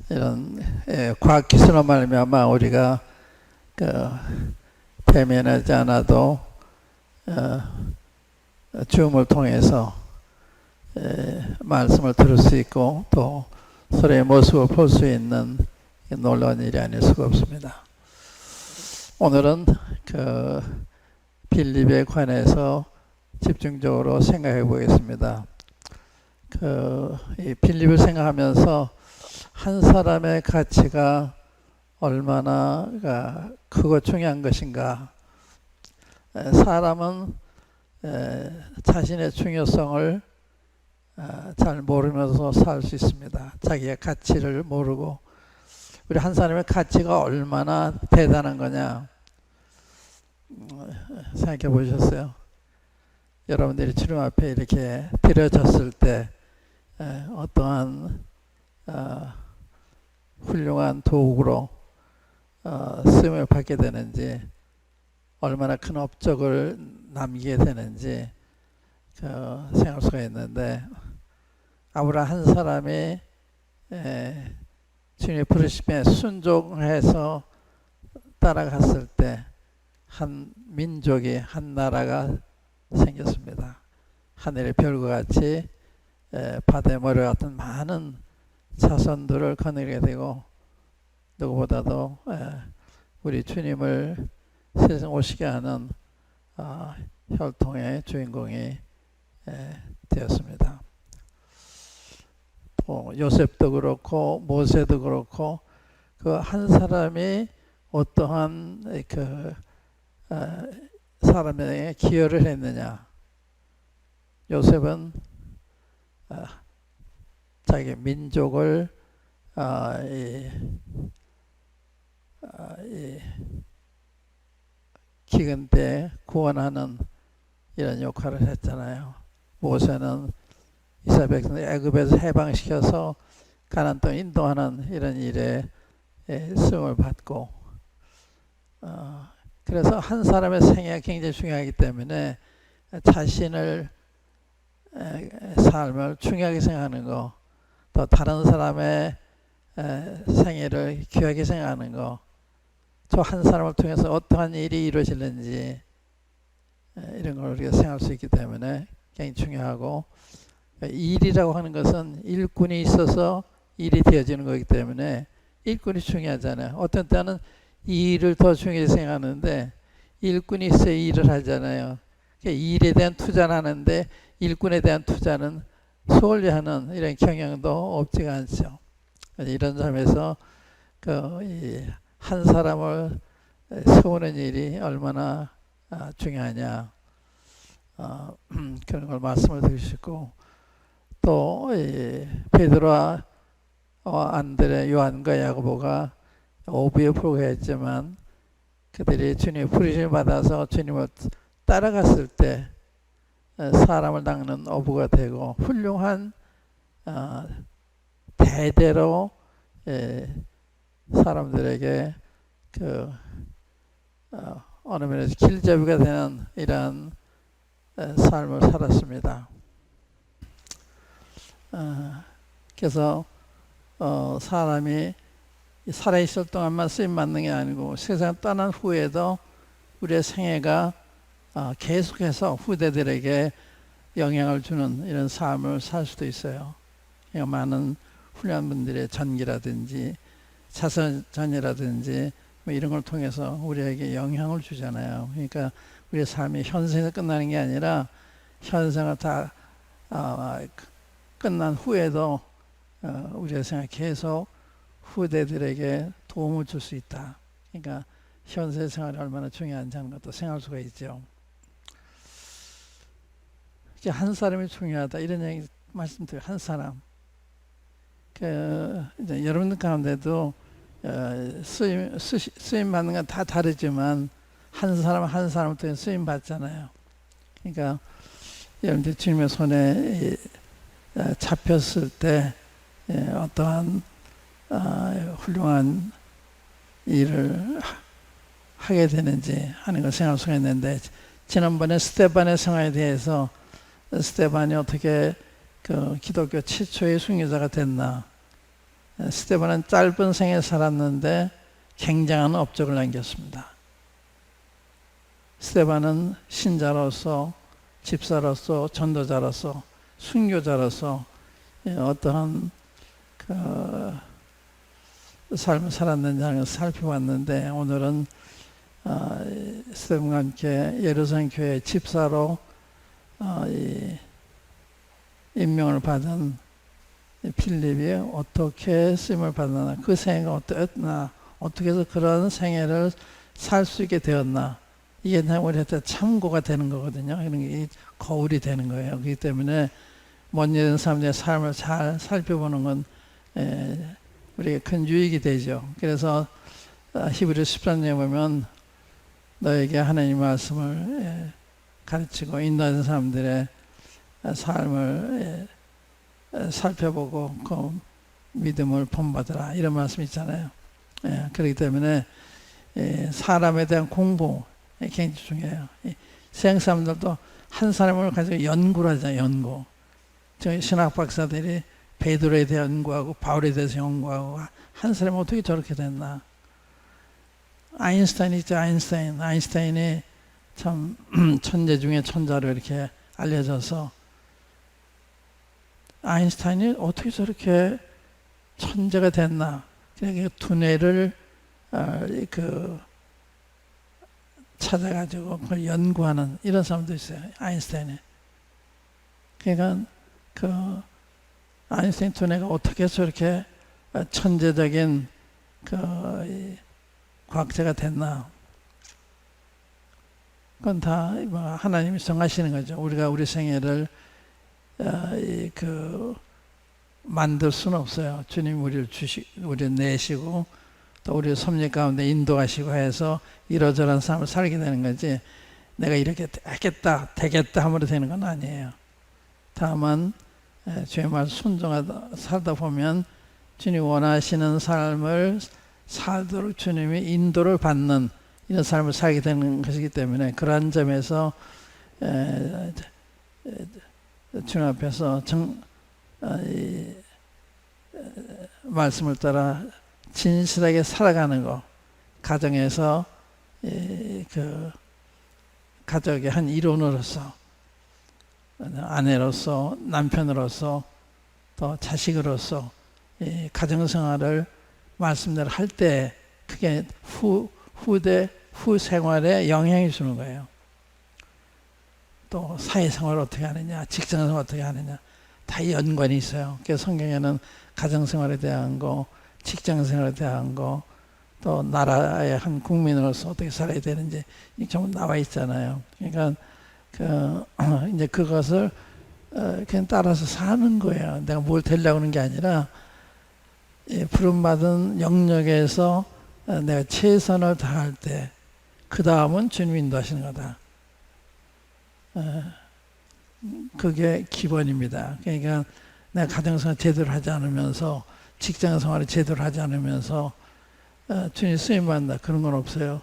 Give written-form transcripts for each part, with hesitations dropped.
이런 과학 기술로 말미암아 우리가 그 대면하지 않아도 줌을 통해서 말씀을 들을 수 있고 또 서로의 모습을 볼 수 있는 놀라운 일이 아닐 수가 없습니다. 오늘은 그 빌립에 관해서 집중적으로 생각해 보겠습니다. 이 빌립을 생각하면서 한 사람의 가치가 얼마나 크고 중요한 것인가. 사람은 자신의 중요성을 잘 모르면서 살 수 있습니다. 자기의 가치를 모르고 우리 한 사람의 가치가 얼마나 대단한 거냐 생각해 보셨어요? 여러분들이 주님 앞에 이렇게 드려졌을 때 어떠한 훌륭한 도구로 쓰임을 받게 되는지, 얼마나 큰 업적을 남기게 되는지 생각할 수가 있는데, 아무나 한 사람이 주님의 부르심에 순종해서 따라갔을 때 한 민족이, 한 나라가 생겼습니다. 하늘의 별과 같이 바다의 모래 같은 많은 자손들을 거느리게 되고, 누구보다도 우리 주님을 세상 오시게 하는 혈통의 주인공이 되었습니다. 또 요셉도 그렇고 모세도 그렇고 그 한 사람이 어떠한 사람에게 기여를 했느냐. 요셉은 자기 민족을 기근 때 구원하는 이런 역할을 했잖아요. 모세는 이스라엘 백성을 애굽에서 해방시켜서 가나안 땅 인도하는 이런 일에 쓰임을 받고, 그래서 한 사람의 생애가 굉장히 중요하기 때문에 자신을 삶을 중요하게 생각하는 거, 또 다른 사람의 생애를 귀하게 생각하는 거, 저 한 사람을 통해서 어떠한 일이 이루어지는지 이런 걸 우리가 생각할 수 있기 때문에 굉장히 중요하고, 일이라고 하는 것은 일꾼이 있어서 일이 되어지는 거기 때문에 일꾼이 중요하잖아요. 어떤 때는 이 일을 더 중요하게 생각하는데 일꾼이 있어야 일을 하잖아요. 일에 대한 투자를 하는데 일꾼에 대한 투자는 소홀히 하는 이런 경향도 없지가 않죠. 이런 점에서 한 사람을 세우는 일이 얼마나 중요하냐, 그런 걸 말씀을 드리시고, 또 베드로와 안드레, 요한과 야고보가 어부에 불과했지만 그들이 주님의 부르심을 받아서 주님을 따라갔을 때 사람을 닦는 어부가 되고 훌륭한 대대로 사람들에게 어느 면에서 길잡이가 되는 이러한 삶을 살았습니다. 그래서 사람이 살아있을 동안만 쓰임받는 게 아니고 세상 떠난 후에도 우리의 생애가 계속해서 후대들에게 영향을 주는 이런 삶을 살 수도 있어요. 많은 훌륭한 분들의 전기라든지 자선전이라든지 뭐 이런 걸 통해서 우리에게 영향을 주잖아요. 그러니까 우리의 삶이 현생에서 끝나는 게 아니라 현생을 다 끝난 후에도 우리의 생활 계속 후대들에게 도움을 줄 수 있다. 그러니까 현세 생활이 얼마나 중요한지 하는 것도 생각할 수가 있죠. 한 사람이 중요하다 이런 얘기 말씀드려요. 한 사람. 이제 여러분들 가운데도 쓰임 받는 건 다 다르지만 한 사람 한 사람부터 쓰임 받잖아요. 그러니까 여러분들 주님의 손에 잡혔을 때 어떠한 훌륭한 일을 하게 되는지 하는 걸 생각할 수가 있는데, 지난번에 스데반의 생활에 대해서 스데반이 어떻게 기독교 최초의 순교자가 됐나, 스데반은 짧은 생에 살았는데 굉장한 업적을 남겼습니다. 스데반은 신자로서, 집사로서, 전도자로서, 순교자로서 어떠한 삶을 살았는지 살펴봤는데, 오늘은 스데반과 함께 예루살렘 교회 집사로 임명을 받은 필립이 어떻게 쓰임을 받았나, 그 생애가 어떠했나, 어떻게 해서 그런 생애를 살 수 있게 되었나, 이게 우리한테 참고가 되는 거거든요. 이런 게 거울이 되는 거예요. 그렇기 때문에 먼저 있는 사람들의 삶을 잘 살펴보는 건 우리에게 큰 유익이 되죠. 그래서 히브리서 13장에 보면 너에게 하나님 말씀을 가르치고 인도하는 사람들의 삶을 살펴보고 그 믿음을 본받으라, 이런 말씀이 있잖아요. 그렇기 때문에 사람에 대한 공부 굉장히 중요해요. 세상 사람들도 한 사람을 가지고 연구를 하잖아요. 연구. 저희 신학 박사들이 베드로에 대해 연구하고 바울에 대해서 연구하고, 한 사람이 어떻게 저렇게 됐나. 아인슈타인 있죠. 아인슈타인이 참 천재 중에 천자로 이렇게 알려져서, 아인슈타인이 어떻게 저렇게 천재가 됐나. 그러니까 두뇌를 찾아가지고 그걸 연구하는 이런 사람도 있어요. 아인슈타인이. 그러니까 아인슈타인 두뇌가 어떻게 해서 이렇게 천재적인 과학자가 됐나. 그건 다 하나님이 정하시는 거죠. 우리가 우리 생애를 만들 수는 없어요. 주님 우리를 내시고 또 우리 섭리 가운데 인도하시고 해서 이러저러한 삶을 살게 되는 거지, 내가 이렇게 하겠다, 되겠다 함으로 되는 건 아니에요. 다만 주의 말 순종하다 살다 보면 주님 원하시는 삶을 살도록 주님이 인도를 받는 이런 삶을 살게 되는 것이기 때문에, 그러한 점에서 주님 앞에서 말씀을 따라 진실하게 살아가는 것, 가정에서 가족의 한 일원으로서, 아내로서, 남편으로서, 또 자식으로서 가정생활을 말씀대로 할 때 그게 후 생활에 영향이 주는 거예요. 또 사회생활을 어떻게 하느냐, 직장생활을 어떻게 하느냐, 다 연관이 있어요. 그래서 성경에는 가정생활에 대한 거, 직장생활에 대한 거, 또 나라의 한 국민으로서 어떻게 살아야 되는지 전부 나와 있잖아요. 그러니까 이제 그것을 그냥 따라서 사는 거예요. 내가 뭘 되려고 하는 게 아니라 부름받은 영역에서 내가 최선을 다할 때, 그 다음은 주님 인도하시는 거다. 그게 기본입니다. 그러니까 내가 가정생활 제대로 하지 않으면서, 직장생활을 제대로 하지 않으면서 주님 쓰임받는다, 그런 건 없어요.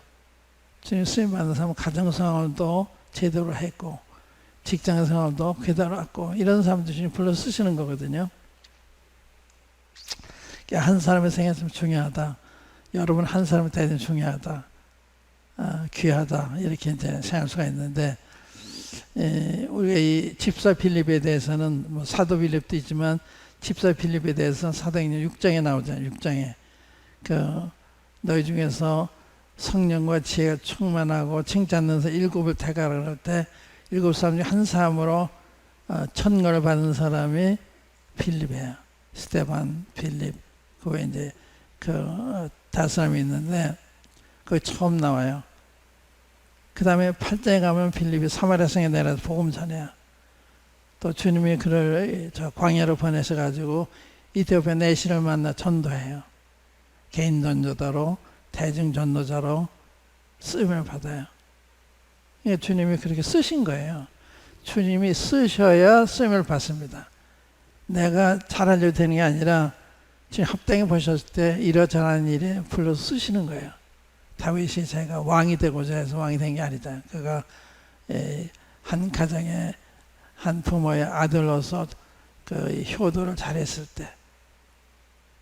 주님 쓰임받는 사람은 가정생활도 제대로 했고 직장생활도 제대로 했고, 이런 사람들 주님 불러 쓰시는 거거든요. 한 사람의 생애가 좀 중요하다, 여러분 한 사람의 대단히 중요하다, 귀하다, 이렇게 이제 생각할 수가 있는데, 우리가 이 집사 빌립에 대해서는 사도 빌립도 있지만, 집사 빌립에 대해서는 사도행전 6장에 나오잖아요. 6장에 너희 중에서 성령과 지혜가 충만하고 칭찬하면서 일곱을 택하라 할 때, 일곱 사람 중 한 사람으로 천거를 받은 사람이 빌립이에요. 스데반, 빌립, 그 외에 이제 다섯 사람이 있는데, 그게 처음 나와요. 그 다음에 8장에 가면 빌립이 사마리아 성에 내려서 복음 전해요. 또 주님이 그를 광야로 보내셔가지고 이태오피아 내시를 만나 전도해요. 개인 전도자로, 대중 전도자로 쓰임을 받아요. 그러니까 주님이 그렇게 쓰신 거예요. 주님이 쓰셔야 쓰임을 받습니다. 내가 잘하려고 되는 게 아니라 지금 합당히 보셨을 때 이러저러한 일에 불러 쓰시는 거예요. 다윗이 자기가 왕이 되고자 해서 왕이 된 게 아니다. 그가 한 가정의 한 부모의 아들로서 그 효도를 잘했을 때,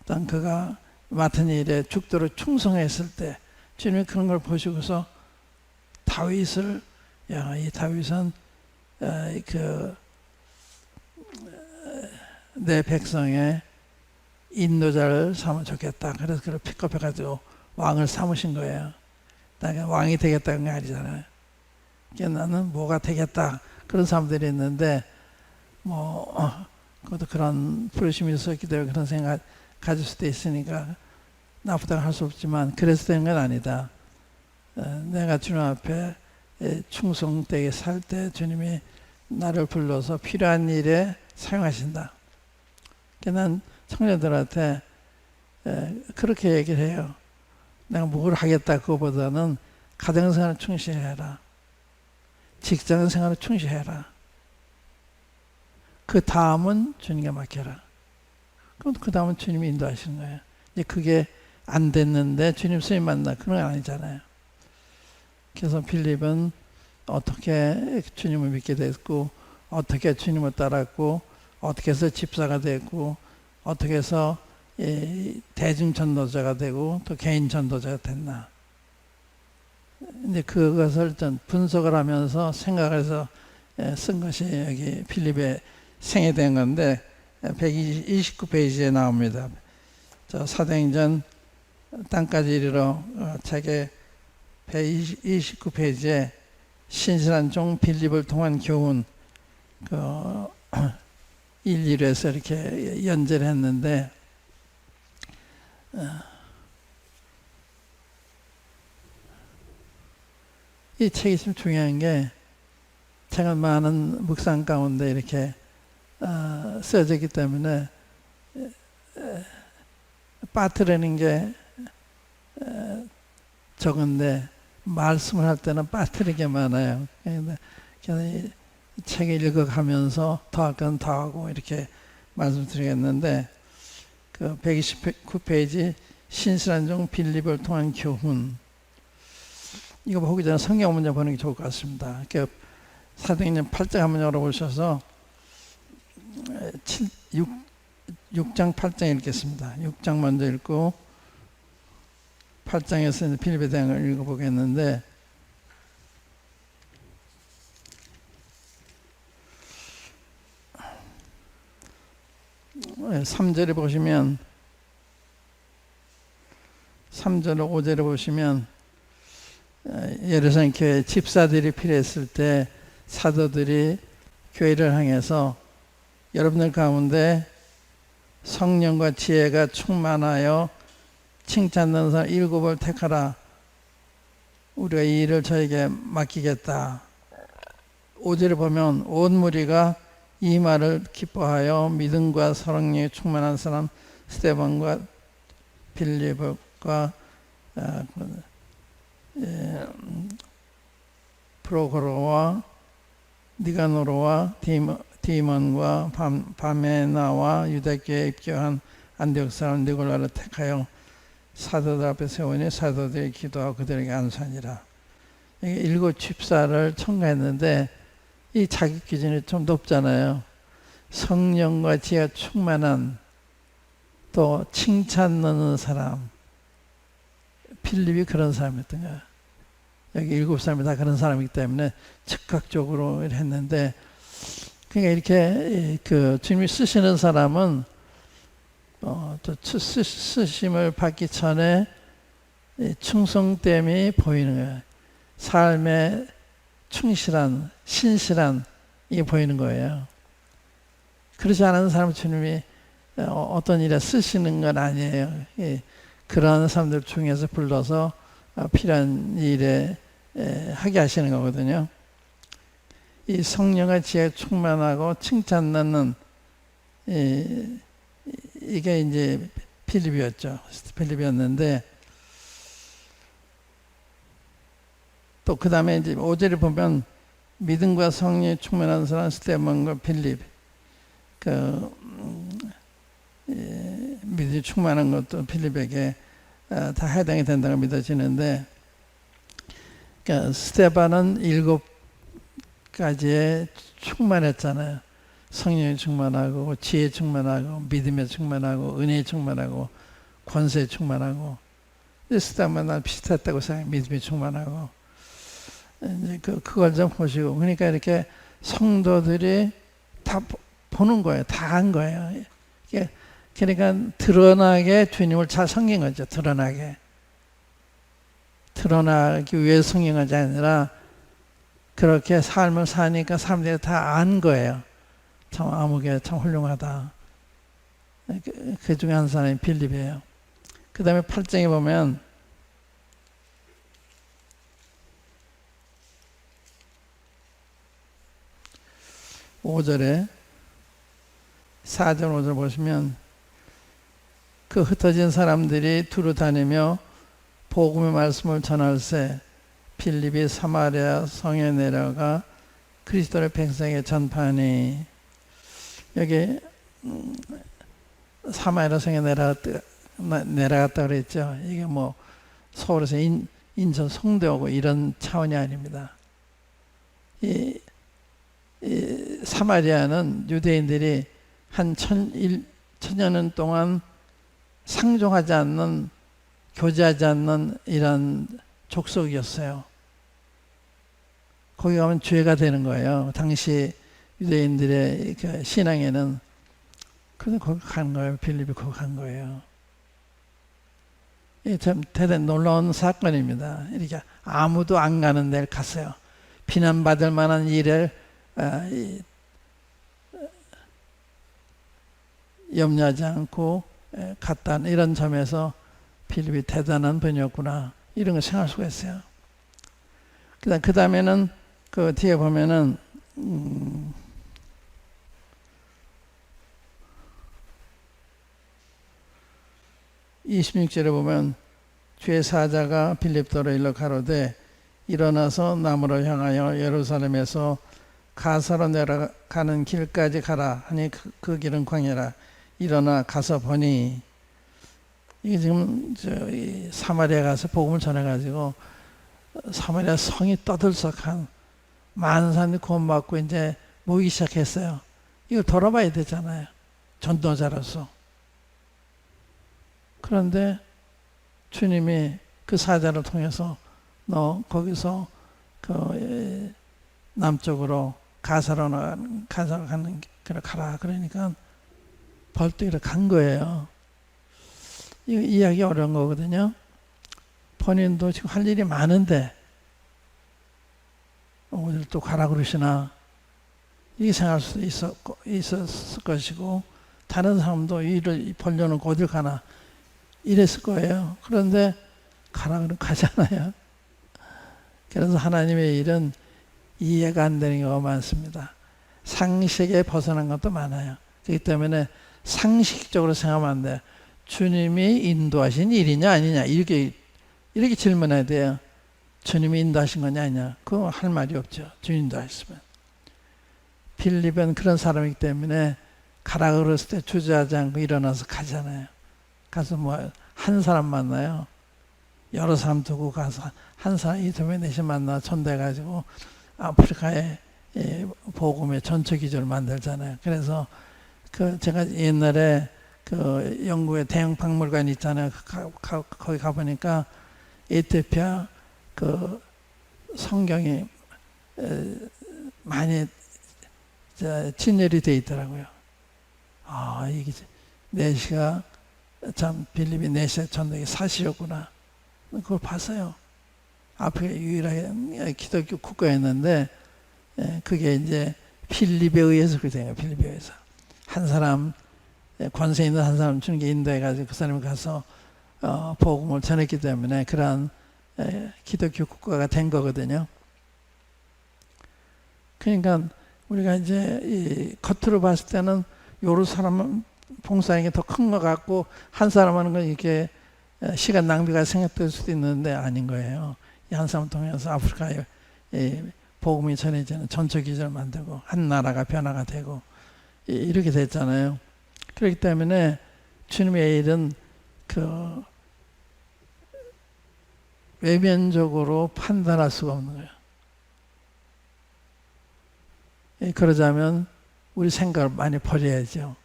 단 그가 맡은 일에 죽도록 충성했을 때 주님이 그런 걸 보시고서 다윗을 이 다윗은 내 백성의 인도자를 삼으면 좋겠다. 그래서 그를 픽업해가지고 왕을 삼으신 거예요. 내가 왕이 되겠다는 게 아니잖아요. 그러니까 나는 뭐가 되겠다. 그런 사람들이 있는데 그것도 그런 부르심이 있었기 때문에 그런 생각 가질 수도 있으니까 나쁘다고 할 수 없지만 그래서 되는 건 아니다. 내가 주님 앞에 충성되게 살 때 주님이 나를 불러서 필요한 일에 사용하신다. 난 청년들한테 그렇게 얘기를 해요. 내가 뭘 하겠다 그거보다는 가정생활에 충실해라. 직장생활에 충실해라. 그 다음은 주님께 맡겨라. 그럼 그 다음은 주님이 인도하시는 거예요. 이제 그게 안 됐는데 주님 스님 만나 그런 건 아니잖아요. 그래서 빌립은 어떻게 주님을 믿게 됐고 어떻게 주님을 따랐고 어떻게 해서 집사가 됐고 어떻게 해서 대중 전도자가 되고 또 개인 전도자가 됐나. 이제 그것을 좀 분석을 하면서 생각을 해서 쓴 것이 여기 빌립의 생애된 건데 129페이지에 나옵니다. 사도행전 땅까지 이르러 책의 129페이지에 신실한 종 빌립을 통한 교훈 1, 2에서 이렇게 연재를 했는데 이 책이 좀 중요한 게 제가 많은 묵상 가운데 이렇게 쓰여져 있기 때문에 빠뜨리는 게 적은데 말씀을 할 때는 빠뜨리는 게 많아요. 그래서 이 책을 읽어가면서 더할 건 더하고 이렇게 말씀드리겠는데 그 129페이지 신실한 종 빌립을 통한 교훈 이거 보기 전에 성경 문제 보는 게 좋을 것 같습니다. 사도행전 8장 한번 열어보셔서 6장 8장 읽겠습니다. 6장 먼저 읽고 8장에서 빌립에 대한 걸 읽어보겠는데 3절에 보시면 3절 5절에 보시면 예루살렘 교회 집사들이 필요했을 때 사도들이 교회를 향해서 여러분들 가운데 성령과 지혜가 충만하여 칭찬하는 사람 7을 택하라. 우리가 이 일을 저에게 맡기겠다. 5절에 보면 온 무리가 이 말을 기뻐하여 믿음과 사랑에 충만한 사람 스데반과 빌립과 프로고로와 니가노로와 디몬과 바메나와 유대교에 입교한 안디옥 사람 니골라를 택하여 사도들 앞에 세우니 사도들이 기도하고 그들에게 안수하니라. 7 집사를 청구했는데 이 자격 기준이 좀 높잖아요. 성령과 지혜가 충만한 또 칭찬 넣는 사람. 필립이 그런 사람이었던 거예요. 여기 7 사람이 다 그런 사람이기 때문에 즉각적으로 했는데 그러니까 이렇게 주님이 쓰시는 사람은 또 쓰심을 받기 전에 충성됨이 보이는 거예요. 삶의 충실한, 신실한 이게 보이는 거예요. 그렇지 않은 사람은 주님이 어떤 일에 쓰시는 건 아니에요. 그러한 사람들 중에서 불러서 필요한 일에 하게 하시는 거거든요. 이 성령의 지혜에 충만하고 칭찬 넣는 이게 이제 필립이었는데 또 그 다음에 이제 5절에 보면 믿음과 성령에 충만한 사람 스데반과 빌립 믿음이 충만한 것도 필립에게 다 해당이 된다고 믿어지는데 그러니까 스데반은 7가지에 충만했잖아요. 성령에 충만하고 지혜에 충만하고 믿음에 충만하고 은혜에 충만하고 권세에 충만하고 스타만 날 비슷했다고 생각해. 믿음에 충만하고 이제 그걸 좀 보시고, 그러니까 이렇게 성도들이 다 보는 거예요. 다 한 거예요. 그러니까 드러나게 주님을 잘 섬긴 거죠. 드러나기 위해 섬긴 것이 아니라 그렇게 삶을 사니까 사람들이 다 안 거예요. 참 아무개 참 훌륭하다. 그 중에 한 사람이 빌립이에요. 그 다음에 8장에 보면 (5절에) 4절 5절 보시면, 그 흩어진 사람들이 두루 다니며 복음의 말씀을 전할세 빌립이 사마리아 성에 내려가 그리스도의 백성에게 전파하니. 여기 사마리아 성에 내려갔다 그랬죠. 이게 뭐 서울에서 인천 송도하고 이런 차원이 아닙니다. 이 사마리아는 유대인들이 한 천여 년 동안 상종하지 않는, 교제하지 않는 이런 족속이었어요. 거기 가면 죄가 되는 거예요. 당시 유대인들의 그 신앙에는. 그래서 거기 간 거예요. 빌립이 거기 간 거예요. 이게 참 대단히 놀라운 사건입니다. 이렇게 아무도 안 가는 데를 갔어요. 비난받을 만한 일을 염려하지 않고 갔다는 이런 점에서 빌립이 대단한 분이었구나, 이런 걸 생각할 수가 있어요. 그 다음에는 그 뒤에 보면은 26절에 보면 주의 사자가 빌립더로 일러 가로되 일어나서 남으로 향하여 예루살렘에서 가사로 내려가는 길까지 가라 하니 그 길은 광야라. 일어나 가서 보니, 이게 지금 사마리아 가서 복음을 전해가지고 사마리아 성이 떠들썩한 많은 사람들이 구원받고 이제 모이기 시작했어요. 이걸 돌아봐야 되잖아요, 전도자로서. 그런데 주님이 그 사자를 통해서 너 거기서 그 남쪽으로 가사로 가는 길을 가라 그러니까 벌떡 이렇게 간 거예요. 이 이야기 어려운 거거든요. 본인도 지금 할 일이 많은데 어딜 또 가라 그러시나, 이렇게 생각할 수도 있었을 것이고, 다른 사람도 일을 벌려놓고 어딜 가나 이랬을 거예요. 그런데 가라 그러면 가잖아요. 그래서 하나님의 일은 이해가 안 되는 경우가 많습니다. 상식에 벗어난 것도 많아요. 그렇기 때문에 상식적으로 생각하면 안 돼요. 주님이 인도하신 일이냐 아니냐, 이렇게 질문해야 돼요. 주님이 인도하신 거냐 아니냐, 그거 할 말이 없죠. 주님 인도하셨으면. 빌립은 그런 사람이기 때문에 가라 그랬을 때 주저하지 않고 일어나서 가잖아요. 가서 뭐 한 사람 만나요. 여러 사람 두고 가서 한 사람 이듬해 넷이 만나 전대가지고 아프리카의 복음의 전초 기조를 만들잖아요. 그래서 그 제가 옛날에 그 영국의 대형 박물관 있잖아요. 거기 가보니까 에티오피아 그 성경이 많이 진열이 돼 있더라고요. 아, 이게 내시가 참 빌립이 내시의 전도의 사실이었구나. 그걸 봤어요. 아프리카 유일하게 기독교 국가였는데 그게 이제 빌립에 의해서 그렇게 돼요. 빌립에 의해서 한 사람, 권세 있는 한 사람 주는 게 인도해가지고 그 사람이 가서 복음을 전했기 때문에 그러한 기독교 국가가 된 거거든요. 그러니까 우리가 이제 이 겉으로 봤을 때는 여러 사람 봉사하는 게 더 큰 것 같고 한 사람 하는 건 이렇게 시간 낭비가 생각될 수도 있는데 아닌 거예요. 이 한 사람 통해서 아프리카에 복음이 전해지는 전초 기전을 만들고 한 나라가 변화가 되고 이렇게 됐잖아요. 그렇기 때문에 주님의 일은 그 외면적으로 판단할 수가 없는 거예요. 그러자면 우리 생각을 많이 버려야죠.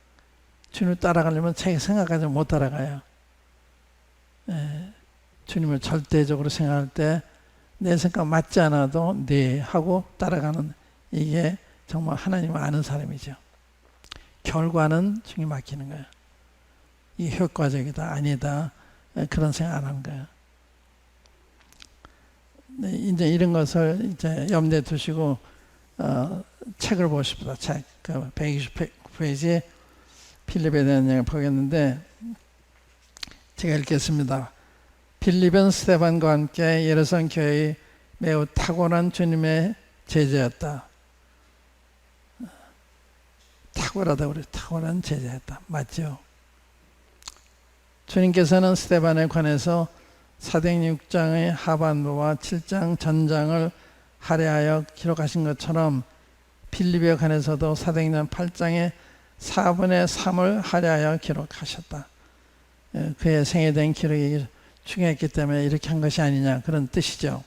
주님을 따라가려면 자기 생각까지 못 따라가요. 주님을 절대적으로 생각할 때 내 생각 맞지 않아도 네 하고 따라가는, 이게 정말 하나님을 아는 사람이죠. 결과는 주님 맡기는 거예요. 이게 효과적이다 아니다 그런 생각 안 하는 거예요. 네, 이제 이런 것을 이제 염두에 두시고 책을 보십시다. 책 129페이지 필립에 대한 얘기를 보겠는데 제가 읽겠습니다. 필립은 스데반과 함께 예루살렘 교회의 매우 탁월한 주님의 제자였다. 탁월하다고 그래요. 탁월한 제자였다. 맞죠? 주님께서는 스데반에 관해서 사도행전 6장의 하반부와 7장 전장을 할애하여 기록하신 것처럼 필립에 관해서도 사도행전 8장의 4분의 3을 할애하여 기록하셨다. 그의 생에 대한 기록이 중요했기 때문에 이렇게 한 것이 아니냐 그런 뜻이죠.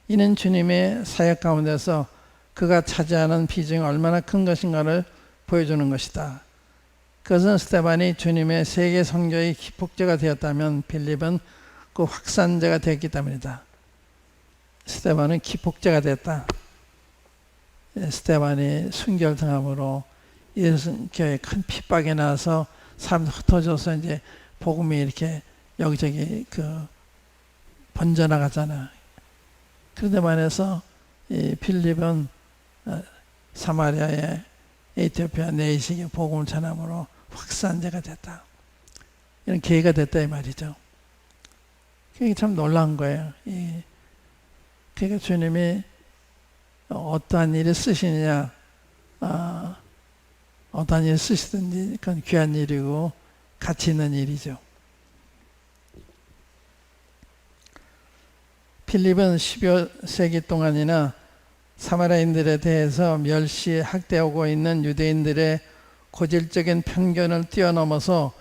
이는 주님의 사역 가운데서 그가 차지하는 비중이 얼마나 큰 것인가를 보여주는 것이다. 그것은 스데반이 주님의 세계 선교의 기폭제가 되었다면 필립은 그 확산제가 되었기 때문이다. 스데반은 기폭제가 됐다. 스데반이 순결등함으로 예수교회 큰 핍박에 나와서 사람들 흩어져서 이제 복음이 이렇게 여기저기 번져나가잖아. 그런데 만해서 이 필립은 사마리아의 에티오피아 내식의 복음을 전함으로 확산제가 됐다. 이런 계기가 됐다 이 말이죠. 그게 참 놀라운 거예요. 그러니까 주님이 어떠한 일을 쓰시느냐, 어떠한 일을 쓰시든지 그건 귀한 일이고 가치 있는 일이죠. 필립은 10여 세기 동안이나 사마리아인들에 대해서 멸시, 학대하고 있는 유대인들의 고질적인 편견을 뛰어넘어서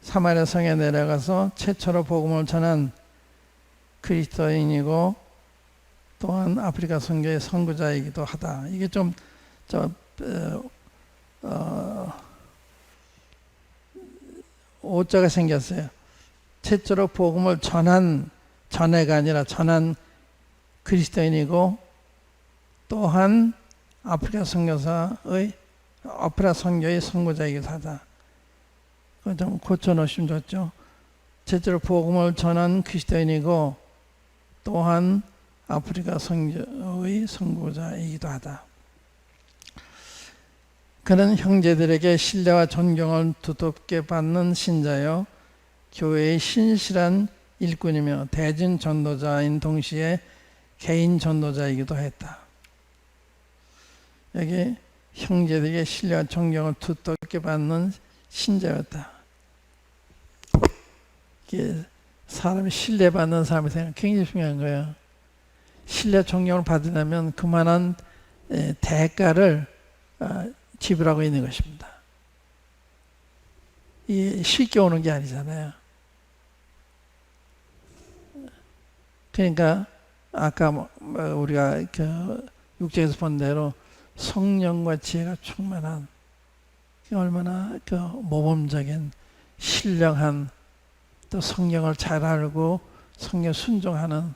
사마리아 성에 내려가서 최초로 복음을 전한 그리스도인이고 또한 아프리카 선교의 선구자이기도 하다. 이게 좀 오자가 생겼어요. 최초로 복음을 전해가 아니라 전한 그리스도인이고 또한 아프리카 선교의 선구자이기도 하다. 그거 좀 고쳐놓으시면 좋죠. 최초로 복음을 전한 그리스도인이고 또한 아프리카 선교의 선구자이기도 하다. 그는 형제들에게 신뢰와 존경을 두텁게 받는 신자요 교회의 신실한 일꾼이며 대진 전도자인 동시에 개인 전도자이기도 했다. 여기 형제들에게 신뢰와 존경을 두텁게 받는 신자였다. 이게 사람이 신뢰받는 사람이 되는 굉장히 중요한 거예요. 신뢰 존경을 받으려면 그만한 대가를 지불하고 있는 것입니다. 이 쉽게 오는 게 아니잖아요. 그러니까 아까 우리가 육체에서 본 대로 성령과 지혜가 충만한 얼마나 모범적인 신령한 또 성령을 잘 알고 성령 순종하는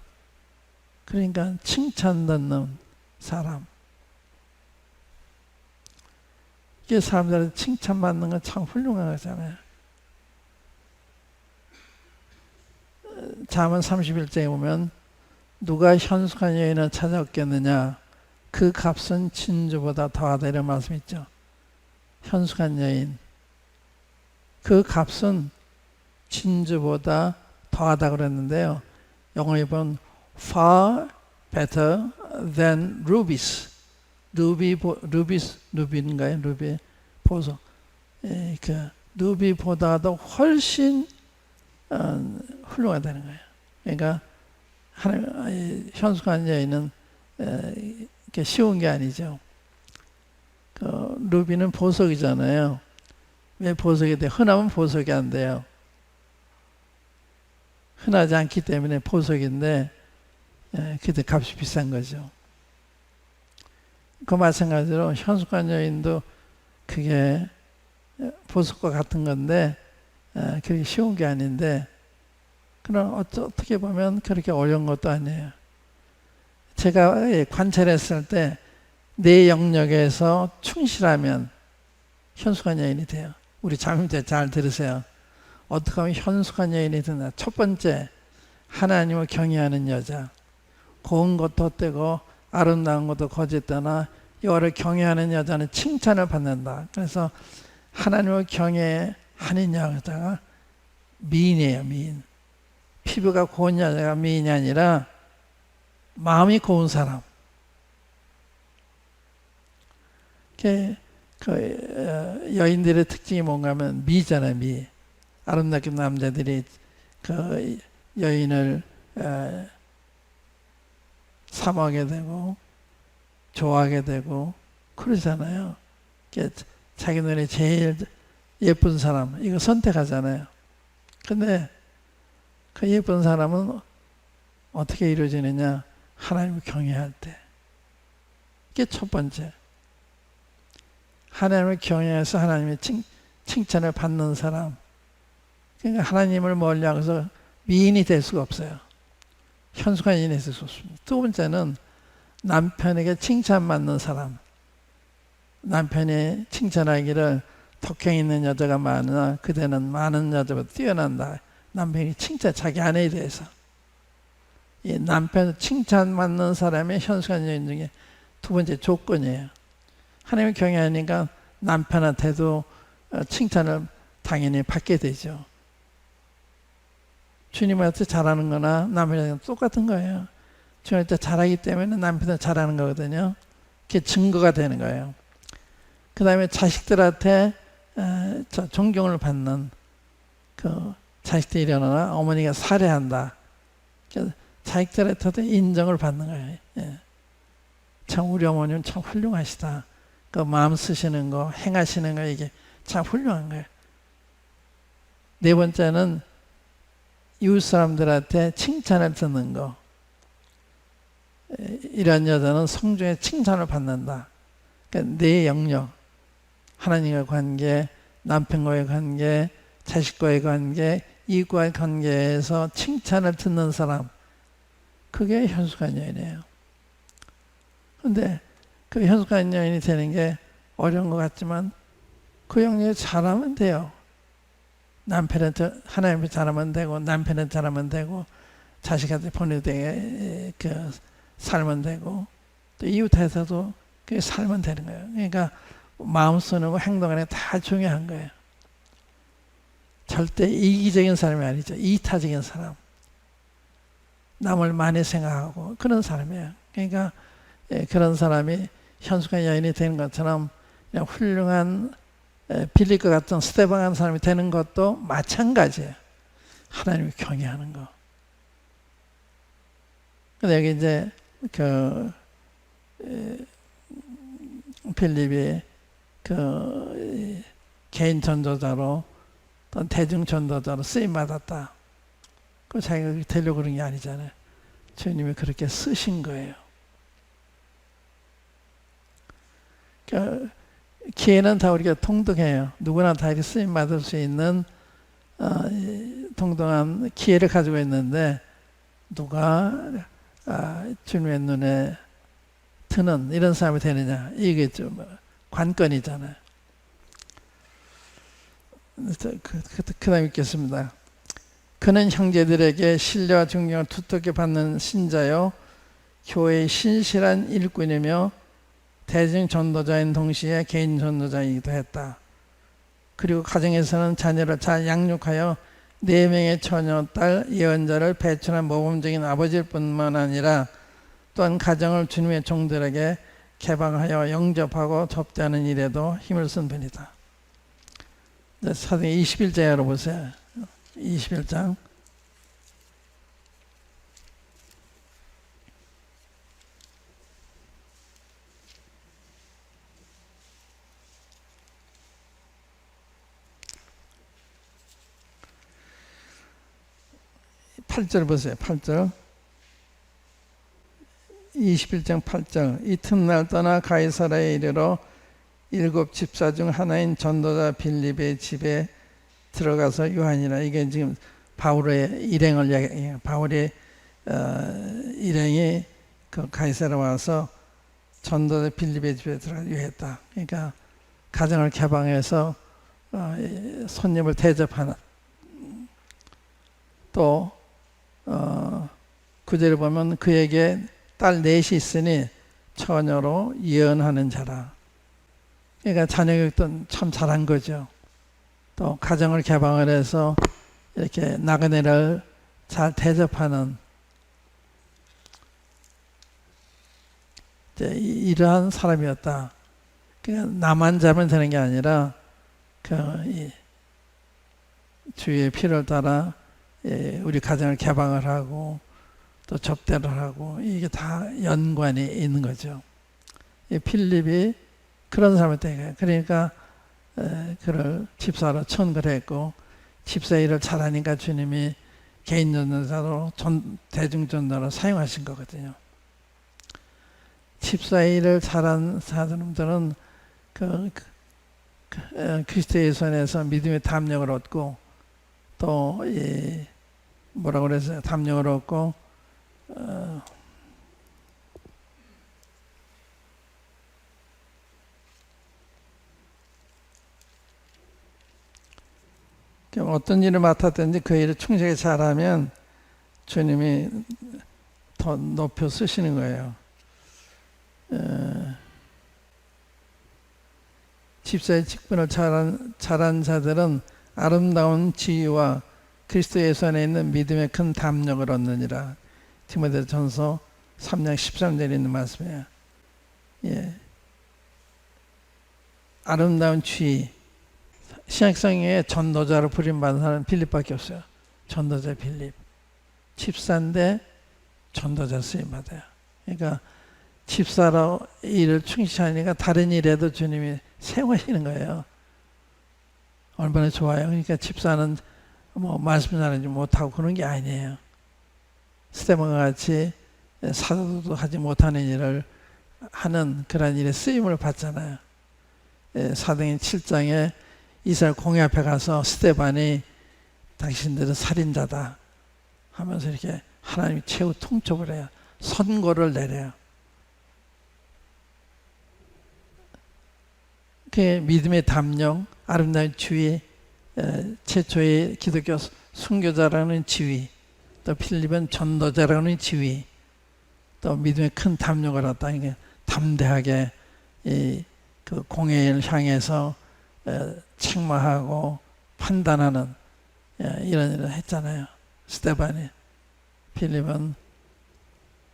그러니까 칭찬 듣는 사람. 이게 사람들한테 칭찬받는 건 참 훌륭한 거잖아요. 잠언 31장에 보면 누가 현숙한 여인을 찾아왔겠느냐 그 값은 진주보다 더하다 이런 말씀 있죠. 현숙한 여인 그 값은 진주보다 더하다 그랬는데요. 영어에 보면 far better than rubies. 루비인가요? 루비 보석. 루비보다도 훨씬 훌륭하다는 거예요. 그러니까 현숙한 여인은 쉬운 게 아니죠. 루비는 보석이잖아요. 왜 보석이 돼? 흔하면 보석이 안 돼요. 흔하지 않기 때문에 보석인데 그때 값이 비싼 거죠. 그 마찬가지로 현숙한 여인도 그게 보석과 같은 건데 그렇게 쉬운 게 아닌데, 그럼 어떻게 보면 그렇게 어려운 것도 아니에요. 제가 관찰했을 때 내 영역에서 충실하면 현숙한 여인이 돼요. 우리 자매님들 잘 들으세요. 어떻게 하면 현숙한 여인이 되나? 첫 번째, 하나님을 경외하는 여자. 고운 것도 헛되고 아름다운 것도 거짓되나 여호와를 경외하는 여자는 칭찬을 받는다. 그래서 하나님을 경외하는 여자가 미인이에요. 미인. 피부가 고운 여자가 미인이 아니라 마음이 고운 사람. 여인들의 특징이 뭔가 하면 미잖아요. 미. 아름답게 남자들이 그 여인을 사모하게 되고 좋아하게 되고 그러잖아요. 자기 눈에 제일 예쁜 사람 이거 선택하잖아요. 근데 그 예쁜 사람은 어떻게 이루어지느냐? 하나님을 경외할 때. 이게 첫 번째. 하나님을 경외해서 하나님의 칭찬을 받는 사람. 그러니까 하나님을 멀리하고서 미인이 될 수가 없어요. 현숙한 여인이 될 수 없습니다. 두 번째는 남편에게 칭찬받는 사람. 남편이 칭찬하기를 덕행 있는 여자가 많으나 그대는 많은 여자보다 뛰어난다. 남편이 자기 아내에 대해서. 이 남편 칭찬받는 사람의 현숙한 여인 중에 두 번째 조건이에요. 하나님을 경외하니까 남편한테도 칭찬을 당연히 받게 되죠. 주님한테 잘하는 거나 남편한테 똑같은 거예요. 주님한테 잘하기 때문에 남편한테 잘하는 거거든요. 그게 증거가 되는 거예요. 그 다음에 자식들한테 존경을 받는, 그 자식들이 일어나나 어머니가 살해한다. 자식들한테도 인정을 받는 거예요. 예. 참 우리 어머니는 참 훌륭하시다. 그 마음 쓰시는 거, 행하시는 거 이게 참 훌륭한 거예요. 네 번째는 이웃 사람들한테 칭찬을 듣는 거. 이런 여자는 성중에 칭찬을 받는다. 그러니까 내 영역, 하나님과의 관계, 남편과의 관계, 자식과의 관계, 이웃과의 관계에서 칭찬을 듣는 사람. 그게 현숙한 여인이에요. 그런데 그 현숙한 여인이 되는 게 어려운 것 같지만 그 영역에 잘하면 돼요. 남편한테 하나님한테 잘하면 되고 남편한테 잘하면 되고 자식한테 보내되게 살면 되고 또 이웃한테도 그게 살면 되는 거예요. 그러니까 마음 쓰는 거 행동하는 게 다 중요한 거예요. 절대 이기적인 사람이 아니죠. 이타적인 사람. 남을 많이 생각하고 그런 사람이에요. 그러니까 그런 사람이 현숙한 여인이 되는 것처럼 그냥 훌륭한 빌릴 것 같은 스테반한 사람이 되는 것도 마찬가지예요. 하나님을 경외하는 거. 근데 여기 이제 빌립이 개인 전도자로 또 대중 전도자로 쓰임 받았다. 그 자기가 되려고 그런 게 아니잖아요. 주님이 그렇게 쓰신 거예요. 기회는 다 우리가 동등해요. 누구나 다 이렇게 쓰임 받을 수 있는 동등한 기회를 가지고 있는데 누가 주님의 눈에 드는 이런 사람이 되느냐, 이게 좀 관건이잖아요. 그 다음 읽겠습니다. 그는 형제들에게 신뢰와 존경을 두텁게 받는 신자요 교회의 신실한 일꾼이며 대중 전도자인 동시에 개인 전도자이기도 했다. 그리고 가정에서는 자녀를 잘 양육하여 4명의 처녀, 딸, 예언자를 배출한 모범적인 아버지일 뿐만 아니라 또한 가정을 주님의 종들에게 개방하여 영접하고 접대하는 일에도 힘을 쓴 분이다. 사도행 21장으로 보세요. 21장. 팔절 보세요. 8절. 21장 8절. 이튿날 떠나 가이사라에 이르러 7 집사 중 하나인 전도자 빌립의 집에 들어가서 요한이라, 이게 지금 바울의 일행을 이야기해요. 바울의 일행이 그 가이사랴 와서 전도자 빌립의 집에 들어가서 유했다. 그러니까 가정을 개방해서 손님을 대접하는. 또 9절에 보면 그에게 딸 넷이 있으니 처녀로 예언하는 자라. 그러니까 자녀교육도 참 잘한 거죠. 또 가정을 개방을 해서 이렇게 나그네를 잘 대접하는 이러한 사람이었다. 그러니까 나만 자면 되는 게 아니라 그 주의 필요를 따라 우리 가정을 개방을 하고 또 접대를 하고, 이게 다 연관이 있는 거죠. 필립이 그런 사람이었다. 그러니까 그를 집사로 천거를 했고, 집사 일을 잘하니까 주님이 개인 전도자로 대중전도로 사용하신 거거든요. 집사 일을 잘한 사람들은 그리스도의 손에서 믿음의 담력을 얻고, 또 뭐라고 그래서 담력을 얻고 어떤 일을 맡았든지 그 일을 충실하게 잘하면 주님이 더 높여 쓰시는 거예요. 집사의 직분을 잘한 자들은 아름다운 지위와 그리스도의 손에 있는 믿음의 큰 담력을 얻느니라. 디모데전서 3장 13절에 있는 말씀이에요. 아름다운 지위. 신약성경에 전도자로 부름받은 사람은 빌립밖에 없어요. 전도자 빌립. 집사인데 전도자 쓰임받아요. 그러니까 집사로 일을 충실하니까 다른 일에도 주님이 세우시는 거예요. 얼마나 좋아요. 그러니까 집사는 뭐 말씀 잘하지 못하고 그런 게 아니에요. 스데반과 같이 사도도 하지 못하는 일을 하는 그런 일에 쓰임을 받잖아요. 사도행전 7장에 이스라엘 공회 앞에 가서 스데반이 당신들은 살인자다 하면서 이렇게 하나님이 최후 통첩을 해요. 선고를 내려요. 그게 믿음의 담력, 아름다운 지위, 최초의 기독교 순교자라는 지위, 또 필립은 전도자라는 지위, 또 믿음의 큰 담력을 얻다. 이게 담대하게 그 공회를 향해서 책망하고 판단하는 이런 일을 했잖아요. 스데반이. 필립은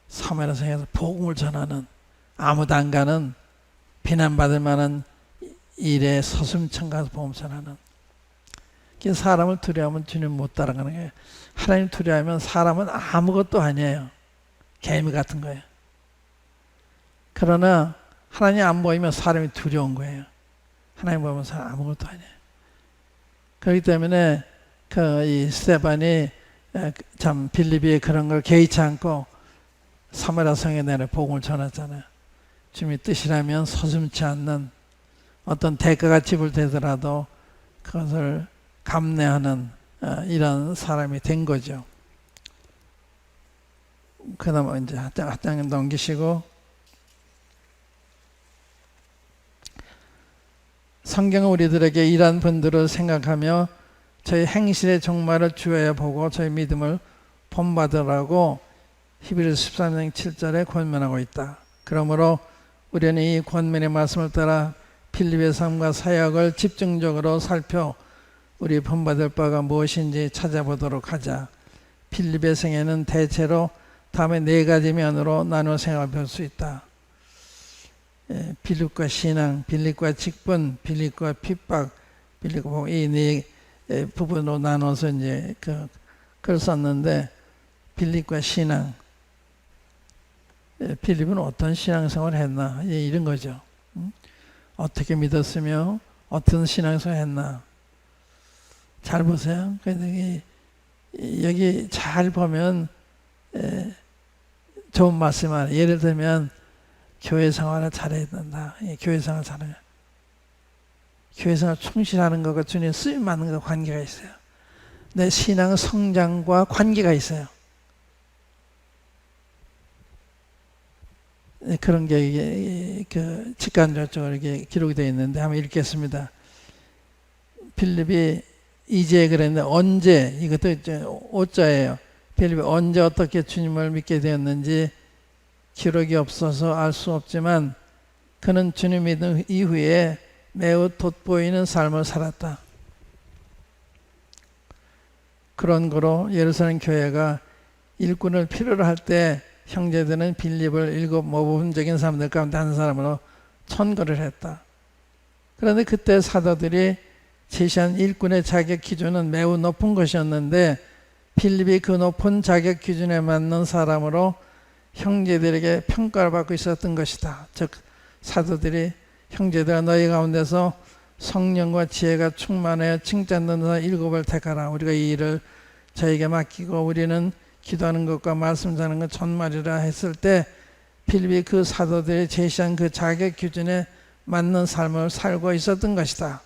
사마리아 성에서 복음을 전하는, 아무도 안 가는 비난받을 만한 일에 서슴청 가서 복음 전하는. 사람을 두려워하면 주님 못 따라가는 거예요. 하나님 두려워하면 사람은 아무것도 아니에요. 개미 같은 거예요. 그러나 하나님 안 보이면 사람이 두려운 거예요. 하나님 보면 사람 아무것도 아니에요. 그렇기 때문에 이 스데반이 참 빌립이 그런 걸 개의치 않고 사마리아 성에 내려 복음을 전했잖아요. 주님의 뜻이라면 서슴지 않는, 어떤 대가가 지불되더라도 그것을 감내하는 이런 사람이 된 거죠. 그 다음에 이제 한 장 넘기시고, 성경은 우리들에게 이러한 분들을 생각하며 저희 행실의 종말을 주어야 보고 저희 믿음을 본받으라고 히브리서 13장 7절에 권면하고 있다. 그러므로 우리는 이 권면의 말씀을 따라 필립의 삶과 사역을 집중적으로 살펴 우리 본받을 바가 무엇인지 찾아보도록 하자. 필립의 생애는 대체로 다음에 4가지 면으로 나누어 생각해 볼 수 있다. 빌립과 신앙, 빌립과 직분, 빌립과 핍박, 빌립과 이 4 부분으로 나눠서 이제 글 썼는데, 빌립과 신앙. 필립은 어떤 신앙생활을 했나? 이런 거죠. 어떻게 믿었으며 어떤 신앙생활을 했나? 잘 보세요. 여기 잘 보면 좋은 말씀 하나. 예를 들면 교회 생활을 잘해야 된다. 교회 생활 잘해요. 교회생활 충실하는 것과 주님 쓰임 받는 것과 관계가 있어요. 내 신앙 성장과 관계가 있어요. 그런 게 그 직간접적으로 이렇게 기록이 되어 있는데 한번 읽겠습니다. 빌립이 이제 그랬는데 언제, 이것도 이제 오자예요. 빌립이 언제 어떻게 주님을 믿게 되었는지 기록이 없어서 알 수 없지만 그는 주님 믿은 이후에 매우 돋보이는 삶을 살았다. 그런 거로 예루살렘 교회가 일꾼을 필요로 할 때 형제들은 빌립을 일곱 모범적인 사람들 가운데 한 사람으로 천거를 했다. 그런데 그때 사도들이 제시한 일꾼의 자격 기준은 매우 높은 것이었는데 빌립이 그 높은 자격 기준에 맞는 사람으로 형제들에게 평가를 받고 있었던 것이다. 즉 사도들이 형제들아 너희 가운데서 성령과 지혜가 충만하여 칭찬받는 자 일곱을 택하라. 우리가 이 일을 저에게 맡기고 우리는 기도하는 것과 말씀 전하는 것 전말이라 했을 때 빌립이 그 사도들이 제시한 그 자격 기준에 맞는 삶을 살고 있었던 것이다.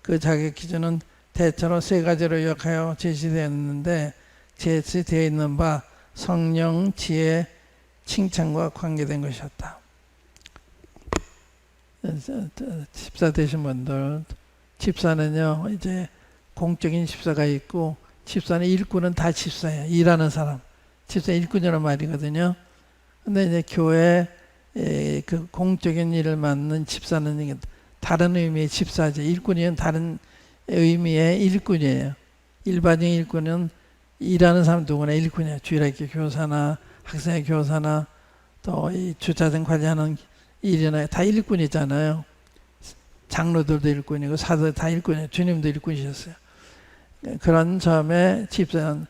그 자격 기준은 대체로 세 가지로 요약하여 제시되었는데 제시되어 있는 바 성령, 지혜, 칭찬과 관계된 것이었다. 집사 되신 분들, 집사는요 이제 공적인 집사가 있고 집사는 일꾼은 다 집사예요. 일하는 사람. 집사 일꾼이라는 말이거든요. 근데 이제 교회 그 공적인 일을 맡는 집사는 다른 의미의 집사죠. 일꾼이면 다른 의미의 일꾼이에요. 일반적인 일꾼은 일하는 사람 누구나 일꾼이에요. 주일학교 교사나 학생회 교사나 또 이 주차장 관리하는 일이나 다 일꾼이잖아요. 장로들도 일꾼이고 사도들 다 일꾼이에요. 주님도 일꾼이셨어요. 그런 점에 집사는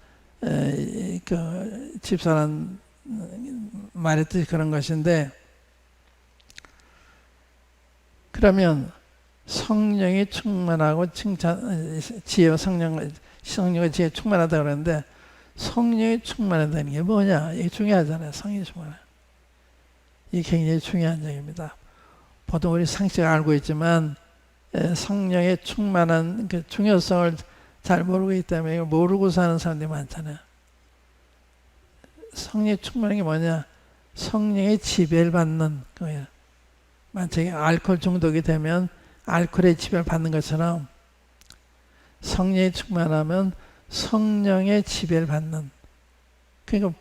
집사란 말의 뜻이 그런 것인데, 그러면 성령이 충만하고 지혜와 성령과 지혜 충만하다 그러는데 성령이 충만하다는 게 뭐냐? 이게 중요하잖아요. 성령이 충만해. 이게 굉장히 중요한 점입니다. 보통 우리 상식을 알고 있지만 성령의 충만한 그 중요성을 잘 모르고 있기 때문에 모르고 사는 사람들이 많잖아요. 성령의 충만한 게 뭐냐? 성령의 지배를 받는 거예요. 만약에 알코올 중독이 되면 알코올의 지배를 받는 것처럼 성령이 충만하면 성령의 지배를 받는. 그러니까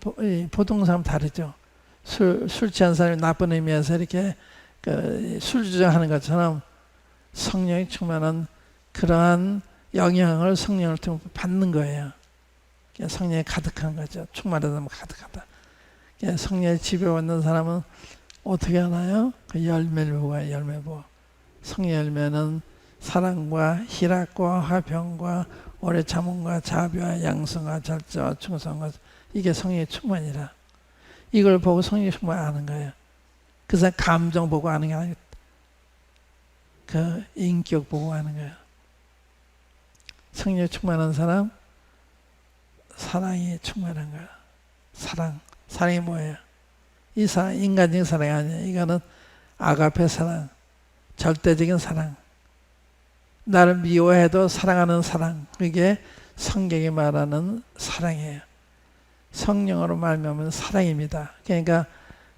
보통 사람 다르죠. 술 취한 사람이 나쁜 의미에서 이렇게 술 주정하는 것처럼 성령이 충만한 그러한 영향을 성령을 통해 받는 거예요. 성령이 가득한 거죠. 충만하다면 가득하다. 성령의 지배받는 사람은 어떻게 하나요? 그 열매를 보아요. 열매 보아. 성령 열매는 사랑과 희락과 화평과 오래 참음과 자비와 양성과 절제와 충성과, 이게 성령의 충만이라. 이걸 보고 성령이 충만하는 거예요. 그 사람 감정 보고 하는 게 아니고 그 인격 보고 하는 거예요. 성령이 충만한 사람, 사랑이 충만한 거야. 사랑이 뭐예요? 이 사랑, 인간적인 사랑이 아니에요. 이거는 아가페 사랑, 절대적인 사랑. 나를 미워해도 사랑하는 사랑. 그게 성경이 말하는 사랑이에요. 성령으로 말미암은 사랑입니다. 그러니까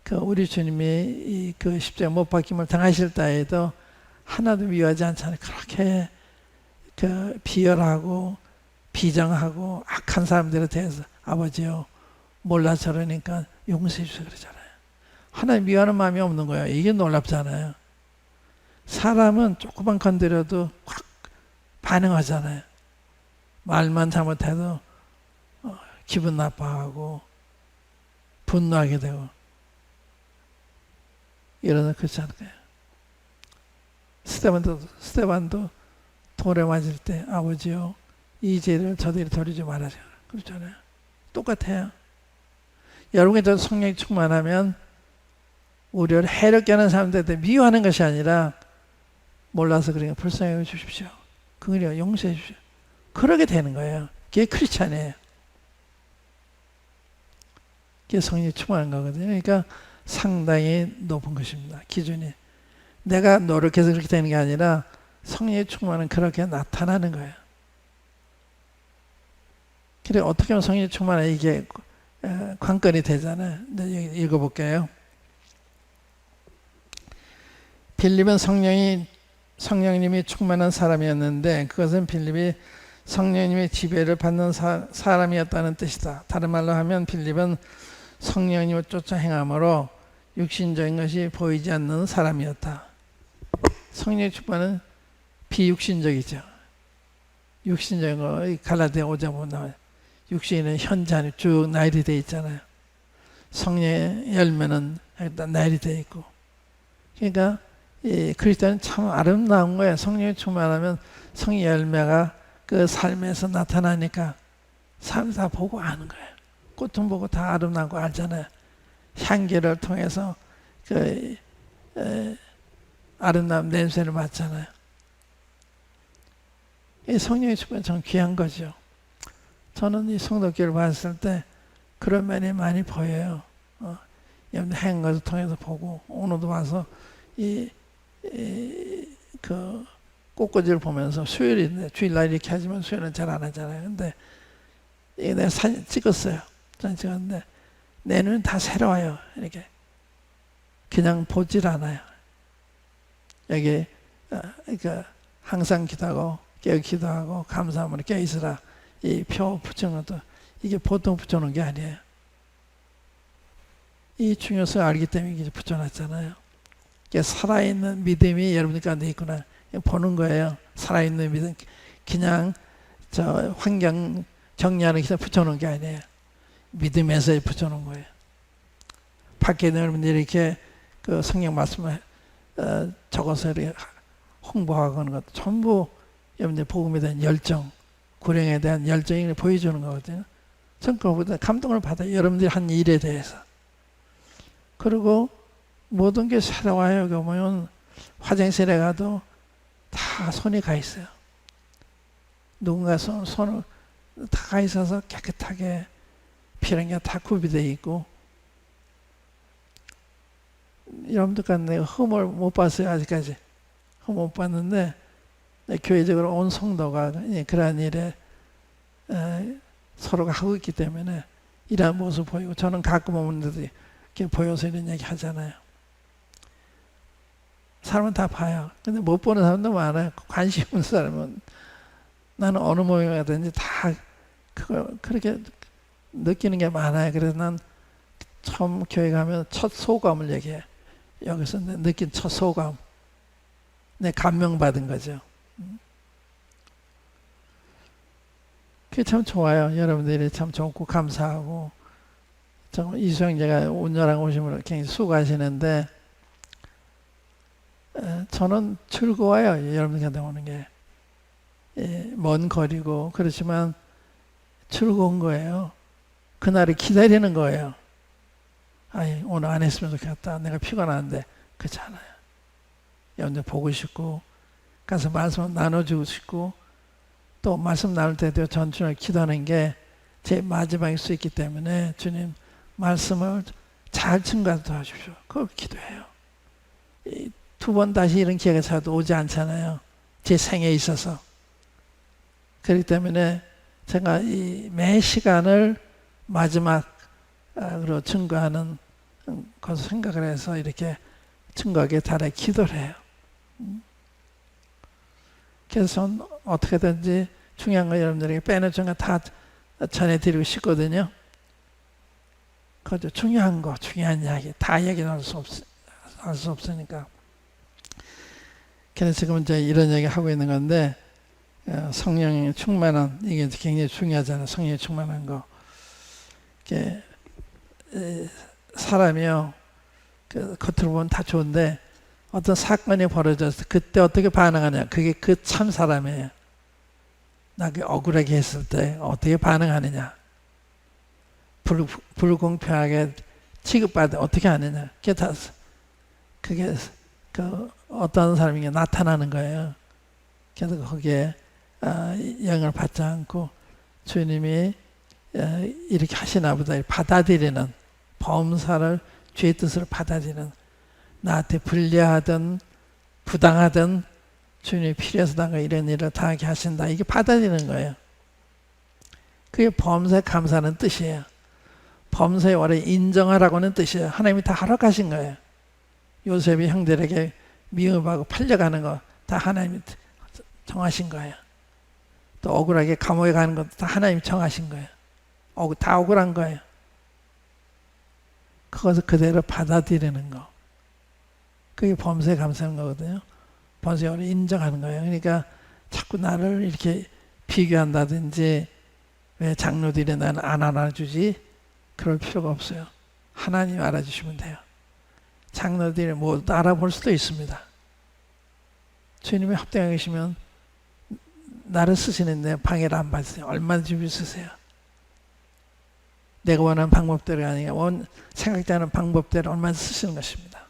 그 우리 주님이 그 십자가 못 박힘을 당하실 때에도 하나도 미워하지 않잖아요. 그렇게 그 비열하고 비정하고 악한 사람들에 대해서 아버지요 몰라서 그러니까 용서해 주세요 그러잖아요. 하나님 미워하는 마음이 없는 거예요. 이게 놀랍잖아요. 사람은 조금만 건드려도 확 반응하잖아요. 말만 잘못해도 기분 나빠하고 분노하게 되고 이러는 그렇지 않을까요? 스테반도 돌에 맞을 때 아버지요 이 죄를 저들이 돌리지 말아라 그렇잖아요. 똑같아요. 여러분이 저 성령이 충만하면 우리를 해롭게 하는 사람들한테 미워하는 것이 아니라 몰라서 그러니까 불쌍히 주십시오. 그걸 용서해 주십시오. 그러게 되는 거예요. 그게 크리스찬이에요. 그게 성령이 충만한 거거든요. 그러니까 상당히 높은 것입니다. 기준이. 내가 노력해서 그렇게 되는 게 아니라 성령의 충만은 그렇게 나타나는 거예요. 그래 어떻게 하면 성령의 충만은 이게 관건이 되잖아요. 읽어볼게요. 빌립은 성령님이 충만한 사람이었는데 그것은 빌립이 성령님의 지배를 받는 사람이었다는 뜻이다. 다른 말로 하면 빌립은 성령님을 쫓아 행함으로 육신적인 것이 보이지 않는 사람이었다. 성령의 충만은 비육신적이죠. 육신적인 거 갈라디아 5장 보면 나와요. 육신은 현재 안에 쭉 나열이 되어 있잖아요. 성령의 열매는 일단 나열이 되어 있고. 그러니까 이 그리스도는 참 아름다운 거예요. 성령이 충만하면 성의 열매가 그 삶에서 나타나니까 사람이 다 보고 아는 거예요. 꽃은 보고 다 아름다운 거 알잖아요. 향기를 통해서 그 아름다운 냄새를 맡잖아요. 이 성령의 충만은 참 귀한 거죠. 저는 이 성도교를 봤을 때 그런 면이 많이 보여요. 행한 것을 통해서 보고 오늘도 와서 그 꽃꽂이를 보면서 수요일인데 주일날 이렇게 하지만 수요일은 잘 안 하잖아요. 근데 이게 내가 사진 찍었어요. 사진 찍었는데 내 눈은 다 새로워요. 이렇게 그냥 보질 않아요. 여기 그러니까 항상 기도하고 깨어 기도하고 감사함으로 깨어 있으라 이 표 붙여놓은 것도 이게 보통 붙여놓은 게 아니에요. 이 중요성을 알기 때문에 이게 붙여놨잖아요. 이게 살아있는 믿음이 여러분 가운데 있구나 보는 거예요. 살아있는 믿음 그냥 저 환경 정리하는 기사 붙여놓은 게 아니에요. 믿음에서 붙여놓은 거예요. 밖에 있는 여러분들이 이렇게 그 성경 말씀을 적어서 이렇게 홍보하고 하는 것도 전부 여러분들 복음에 대한 열정, 구령에 대한 열정을 보여주는 거거든요. 전 그거보다 감동을 받아요. 여러분들이 한 일에 대해서. 그리고 모든 게 새로워요. 여기 보면 화장실에 가도 다 손이 가 있어요. 누군가 손을 다 가 있어서 깨끗하게 필요한 게 다 구비되어 있고 여러분들 간에 흠을 못 봤어요. 아직까지 흠 못 봤는데 교회적으로 온 성도가 그러한 일에 서로가 하고 있기 때문에 이러한 모습 보이고 저는 가끔 오는데도 이렇게 보여서 이런 얘기 하잖아요. 사람은 다 봐요. 근데 못 보는 사람도 많아요. 관심 있는 사람은 나는 어느 모임에 가든지 다 그걸 그렇게 느끼는 게 많아요. 그래서 난 처음 교회 가면 첫 소감을 얘기해. 여기서 느낀 첫 소감. 내 감명받은 거죠. 그게 참 좋아요. 여러분들이 참 좋고 감사하고 정말 이수영제가 온전하게 오심으로 굉장히 수고하시는데 저는 즐거워요. 여러분들한테 오는 게. 먼 거리고 그렇지만 즐거운 거예요. 그날을 기다리는 거예요. 아이 오늘 안 했으면 좋겠다. 내가 피곤한데 그렇지 않아요. 여러분들 보고 싶고 가서 말씀 나눠주고 싶고 또 말씀 나눌 때도 전주를 기도하는 게 제 마지막일 수 있기 때문에 주님 말씀을 잘 증가하도록 도와주십시오. 그걸 기도해요. 두 번 다시 이런 기회가 저도 오지 않잖아요. 제 생에 있어서. 그렇기 때문에 제가 이 매 시간을 마지막으로 증거하는 것을 생각을 해서 이렇게 증거하게 달에 기도를 해요. 그래서 어떻게든지 중요한 거 여러분들에게 빼놓은 거 다 전해드리고 싶거든요. 그것도 중요한 거, 중요한 이야기 다 얘기할 수 없으니까. 그래서 지금 이제 이런 얘기 하고 있는 건데 성령의 충만한 이게 굉장히 중요하잖아요. 성령의 충만한 거. 이게 사람이요. 그 겉으로 보면 다 좋은데 어떤 사건이 벌어졌을 때 그때 어떻게 반응하냐. 그게 그 참 사람이에요. 나게 억울하게 했을 때 어떻게 반응하느냐. 불공평하게 취급받아 어떻게 하느냐. 그게 그 어떤 사람에게 나타나는 거예요. 그래서 거기에 영향을 받지 않고 주님이 이렇게 하시나 보다 받아들이는 범사를 주의 뜻을 받아들이는 나한테 불리하든 부당하든 주님이 필요해서 내가 이런 일을 당하게 하신다. 이게 받아들이는 거예요. 그게 범사에 감사하는 뜻이에요. 범사에 원래 인정하라고는 뜻이에요. 하나님이 다 허락하신 거예요. 요셉이 형들에게 미움하고 팔려가는 거 다 하나님이 정하신 거예요. 또 억울하게 감옥에 가는 것도 다 하나님이 정하신 거예요. 다 억울한 거예요. 그것을 그대로 받아들이는 거. 그게 범사에 감사하는 거거든요. 범사에 원래 인정하는 거예요. 그러니까 자꾸 나를 이렇게 비교한다든지 왜 장로들이 나는 안 알아주지? 그럴 필요가 없어요. 하나님 알아주시면 돼요. 장로들이 못 알아볼 수도 있습니다. 주님이 합당하게 계시면 나를 쓰시는데 방해를 안 받으세요. 얼마든지 쓰세요. 내가 원하는 방법대로 아니라 생각되는 방법대로 얼마든지 쓰시는 것입니다.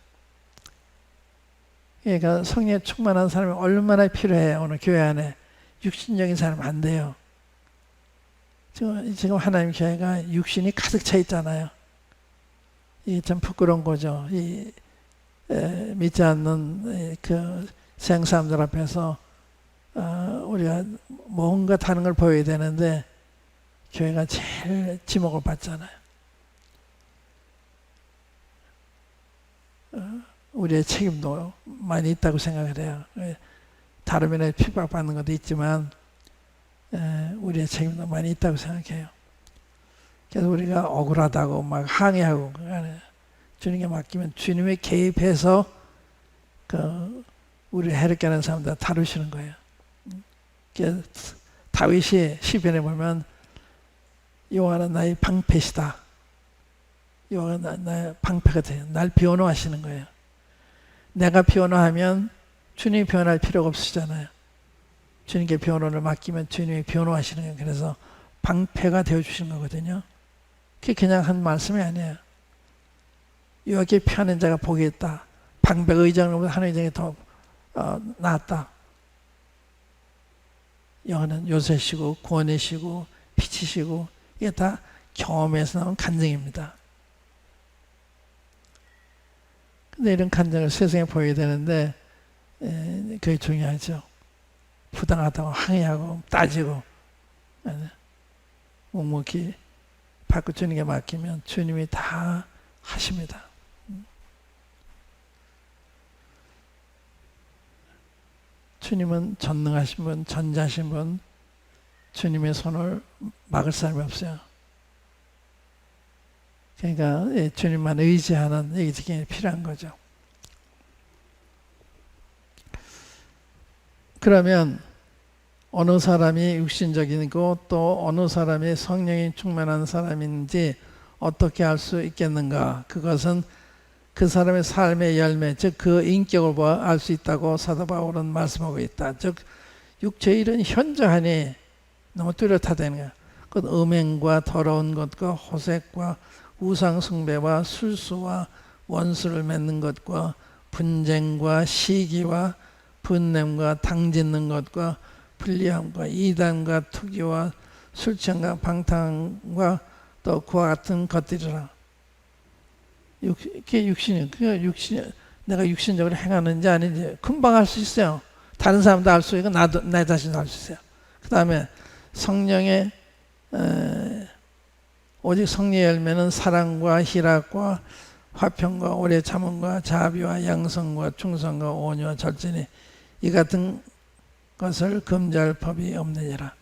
그러니까 성령에 충만한 사람이 얼마나 필요해요. 오늘 교회 안에 육신적인 사람 안 돼요. 지금 하나님 교회가 육신이 가득 차 있잖아요. 이게 참 부끄러운 거죠. 믿지 않는 그 세상 사람들 앞에서 우리가 뭔가 다른 걸 보여야 되는데 교회가 제일 지목을 받잖아요. 우리의 책임도 많이 있다고 생각을 해요. 다른 면에 핍박받는 것도 있지만 우리의 책임도 많이 있다고 생각해요. 그래서 우리가 억울하다고 막 항의하고 주님께 맡기면 주님이 개입해서 우리를 해롭게 하는 사람들 다루시는 거예요. 다윗이 시편에 보면 여호와는 나의 방패시다. 여호와가 나의 방패가 돼요. 날 변호하시는 거예요. 내가 변호하면 주님이 변호할 필요가 없으시잖아요. 주님께 변호를 맡기면 주님이 변호하시는 거예요. 그래서 방패가 되어주시는 거거든요. 그게 그냥 한 말씀이 아니에요. 여기에 피하는 자가 복이 있다. 방패가 의장보다 하나님 의장이 더 낫다. 여호와는 요새시고 구원이시고 빛이시고 이게 다 경험에서 나온 간증입니다. 근데 이런 간증을 세상에 보여야 되는데 그게 중요하죠. 부당하다고 항의하고 따지고 묵묵히 받고 주님께 맡기면 주님이 다 하십니다. 주님은 전능하신 분, 전자하신 분, 주님의 손을 막을 사람이 없어요. 그러니까 주님만 의지하는 이게 필요한 거죠. 그러면 어느 사람이 육신적이고 또 어느 사람이 성령이 충만한 사람인지 어떻게 알 수 있겠는가? 그것은 그 사람의 삶의 열매, 즉 그 인격을 보아 알 수 있다고 사도 바울은 말씀하고 있다. 즉 육체의 일은 현저하니 너무 뚜렷하다는 거야. 그 음행과 더러운 것과 호색과 우상숭배와 술수와 원수를 맺는 것과 분쟁과 시기와 분냄과 당짓는 것과 불리함과 이단과 투기와 술취함과 방탕과 또 그와 같은 것들이라. 그게 육신이에요. 그게 육신, 내가 육신적으로 행하는지 아닌지 금방 알 수 있어요. 다른 사람도 알 수 있고 나도 내 자신도 알 수 있어요. 그 다음에 성령의 오직 성령의 열매는 사랑과 희락과 화평과 오래 참음과 자비와 양성과 충성과 온유와 절제니 이 같은 것을 금지할 법이 없느니라.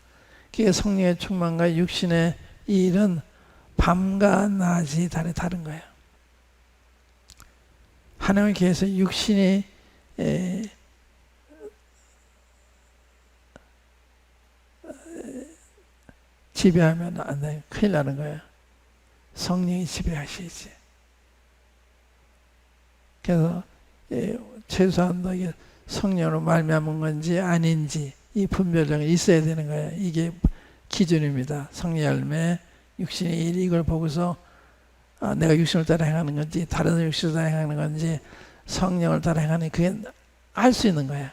그게 성령의 충만과 육신의 이 일은 밤과 낮이 다른 거예요. 하나님의 교회에서 육신이 지배하면 안 돼요. 큰일 나는 거예요. 성령이 지배하시지. 그래서 최소한 이게 성령으로 말미암은 건지 아닌지 이 분별력이 있어야 되는 거예요. 이게 기준입니다. 성령 열매, 육신의 일 이걸 보고서 내가 육신을 따라 행하는 건지 다른 육신을 따라 행하는 건지 성령을 따라 행하는 그게 알 수 있는 거예요.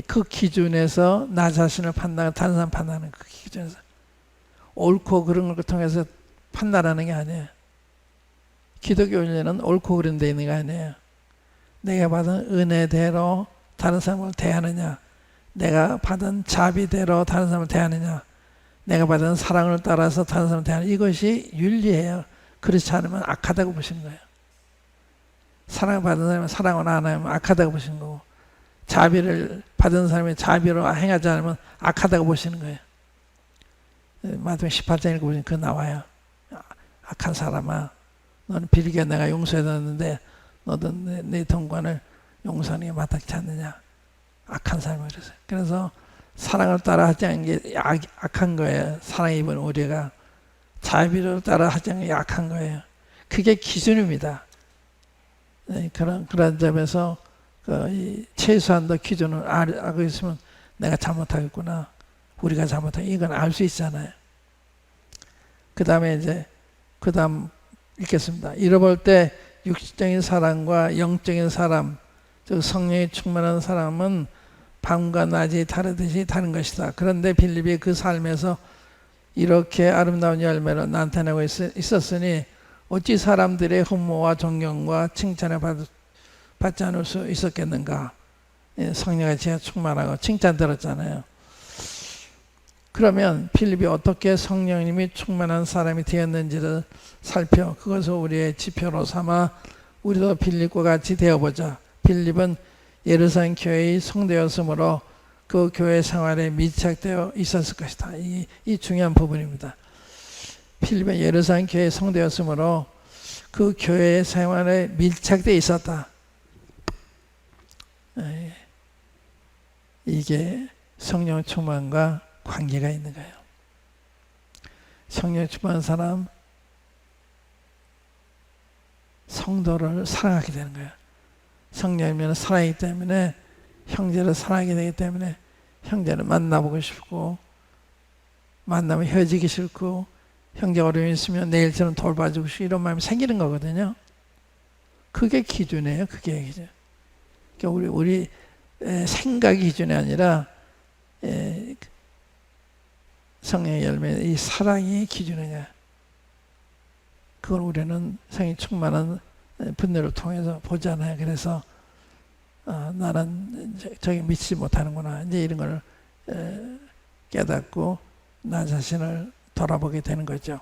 그 기준에서 나 자신을 판단하고 다른 사람 판단하는 그 기준에서 옳고 그른 걸 통해서 판단하는 게 아니에요. 기독교 윤리는 옳고 그른 데 있는 게 아니에요. 내가 받은 은혜대로 다른 사람을 대하느냐, 내가 받은 자비대로 다른 사람을 대하느냐, 내가 받은 사랑을 따라서 다른 사람을 대하느냐, 이것이 윤리예요. 그렇지 않으면 악하다고 보시는 거예요. 사랑받은 사람은 사랑을 안 하면 악하다고 보시는 거고, 자비를 받은 사람이 자비로 행하지 않으면 악하다고 보시는 거예요. 마태복음 18장 읽어보시면 그거 나와요. 악한 사람아, 너는 빌게 내가 용서해줬는데 너도 내 동관을 용서하는 게 마땅치 않느냐. 악한 사람이 그랬어요. 그래서 사랑을 따라 하지 않는 게 악한 거예요. 사랑 입은 우리가 자비를 따라 하지 않는 게 악한 거예요. 그게 기준입니다. 네, 그런 점에서 이 최소한도 기준을 알고 있으면 내가 잘못하겠구나, 우리가 잘못하겠구나, 이건 알 수 있잖아요. 그 다음에 그 다음 읽겠습니다. 잃어볼 때 육신적인 사람과 영적인 사람, 즉 성령이 충만한 사람은 밤과 낮이 다르듯이 다른 것이다. 그런데 빌립이 그 삶에서 이렇게 아름다운 열매를 나타내고 있었으니 어찌 사람들의 흠모와 존경과 칭찬을 받지 않을 수 있었겠는가. 성령의 지혜가 충만하고 칭찬 들었잖아요. 그러면 빌립이 어떻게 성령님이 충만한 사람이 되었는지를 살펴 그것을 우리의 지표로 삼아 우리도 빌립과 같이 되어보자. 빌립은 예루살렘 교회의 성도였으므로 그 교회 생활에 밀착되어 있었을 것이다. 이 중요한 부분입니다. 빌립은 예루살렘 교회의 성도였으므로 그 교회의 생활에 밀착되어 있었다. 이게 성령 충만과 관계가 있는 거예요. 성령 충만한 사람, 성도를 사랑하게 되는 거예요. 성령이면 사랑이기 때문에 형제를 사랑하게 되기 때문에 형제를 만나보고 싶고, 만나면 헤어지기 싫고, 형제 어려움이 있으면 내일처럼 돌봐주고 싶고, 이런 마음이 생기는 거거든요. 그게 기준이에요. 그게 기준. 그러니까 우리 생각이 기준이 아니라 성령의 열매, 이 사랑이 기준이냐. 그걸 우리는 성령이 충만한 분들을 통해서 보잖아요. 그래서 나는 저기 믿지 못하는구나. 이제 이런 걸 깨닫고 나 자신을 돌아보게 되는 거죠.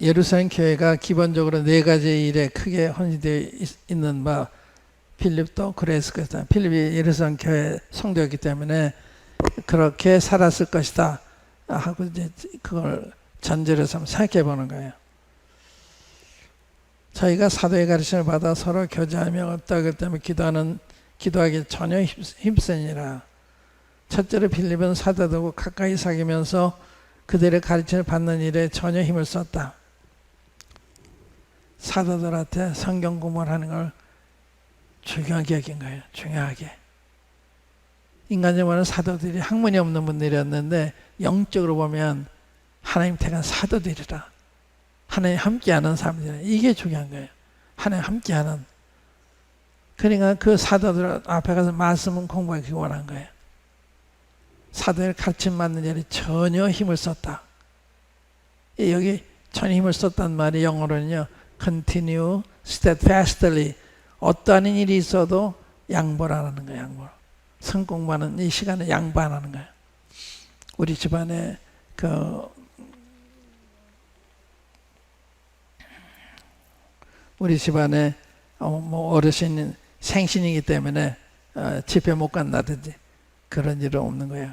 예루살렘 교회가 기본적으로 4가지 일에 크게 헌신되어 있는 바, 빌립도 그랬을 것이다. 빌립이 예루살렘 교회 성도였기 때문에 그렇게 살았을 것이다 하고 이제 그걸 전제로 삼아 생각해 보는 거예요. 저희가 사도의 가르침을 받아 서로 교제하며 없다기 때문에 기도하기 전혀 힘쓰니라. 첫째로 빌립은 사도들과 가까이 사귀면서 그들의 가르침을 받는 일에 전혀 힘을 썼다. 사도들한테 성경 공부를 하는 걸 중요하게 여긴 거예요. 중요하게. 인간적으로는 사도들이 학문이 없는 분들이었는데 영적으로 보면 하나님 택한 사도들이라. 하나님 함께하는 사람들이라. 이게 중요한 거예요. 하나님 함께하는. 그러니까 그 사도들 앞에 가서 말씀은 공부하기 원한 거예요. 사도의 가르침 받는 일에 전혀 힘을 썼다. 여기 전혀 힘을 썼단 말이 영어로는요, continue steadfastly. 어떠한 일이 있어도 양보를 안 하는 거예요. 양보. 성 공부하는 이 시간에 양보 안 하는 거예요. 우리 집안에 뭐 어르신 생신이기 때문에 집회 못 간다든지 그런 일은 없는 거예요.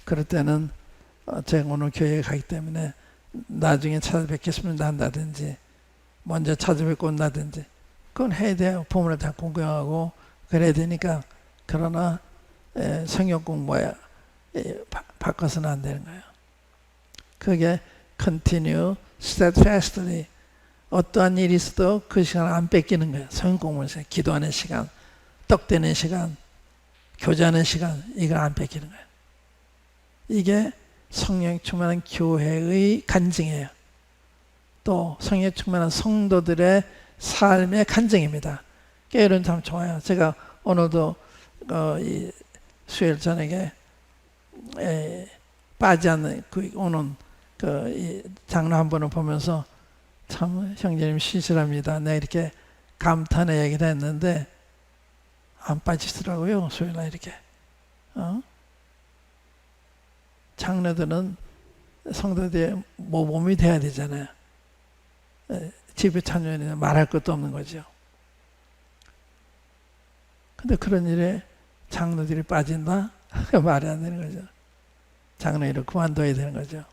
그럴 때는 제가 오늘 교회에 가기 때문에 나중에 찾아뵙겠습니다 한다든지, 먼저 찾아뵙고 온다든지, 그건 해야 돼요. 부모를 다 공경하고 그래야 되니까. 그러나 성경 공부에 바꿔서는 안 되는 거예요. 그게 continue steadfastly. 어떠한 일이 있어도 그 시간을 안 뺏기는 거예요. 성경 공부에서 기도하는 시간, 떡되는 시간, 교제하는 시간, 이걸 안 뺏기는 거예요. 이게 성령 충만한 교회의 간증이에요. 또 성령 충만한 성도들의 삶의 간증입니다. 이런 참 좋아요. 제가 오늘도 이 수요일 저녁에 빠지 않는 오는 이 장로 한 분을 보면서 참 형제님 신실합니다. 내가 이렇게 감탄의 얘기를 했는데 안 빠지더라고요. 소위나 이렇게. 장로들은 성도들의 모범이 돼야 되잖아요. 집에 참여는 말할 것도 없는 거죠. 근데 그런 일에 장로들이 빠진다? 말이 안 되는 거죠. 장로 일을 그만둬야 되는 거죠.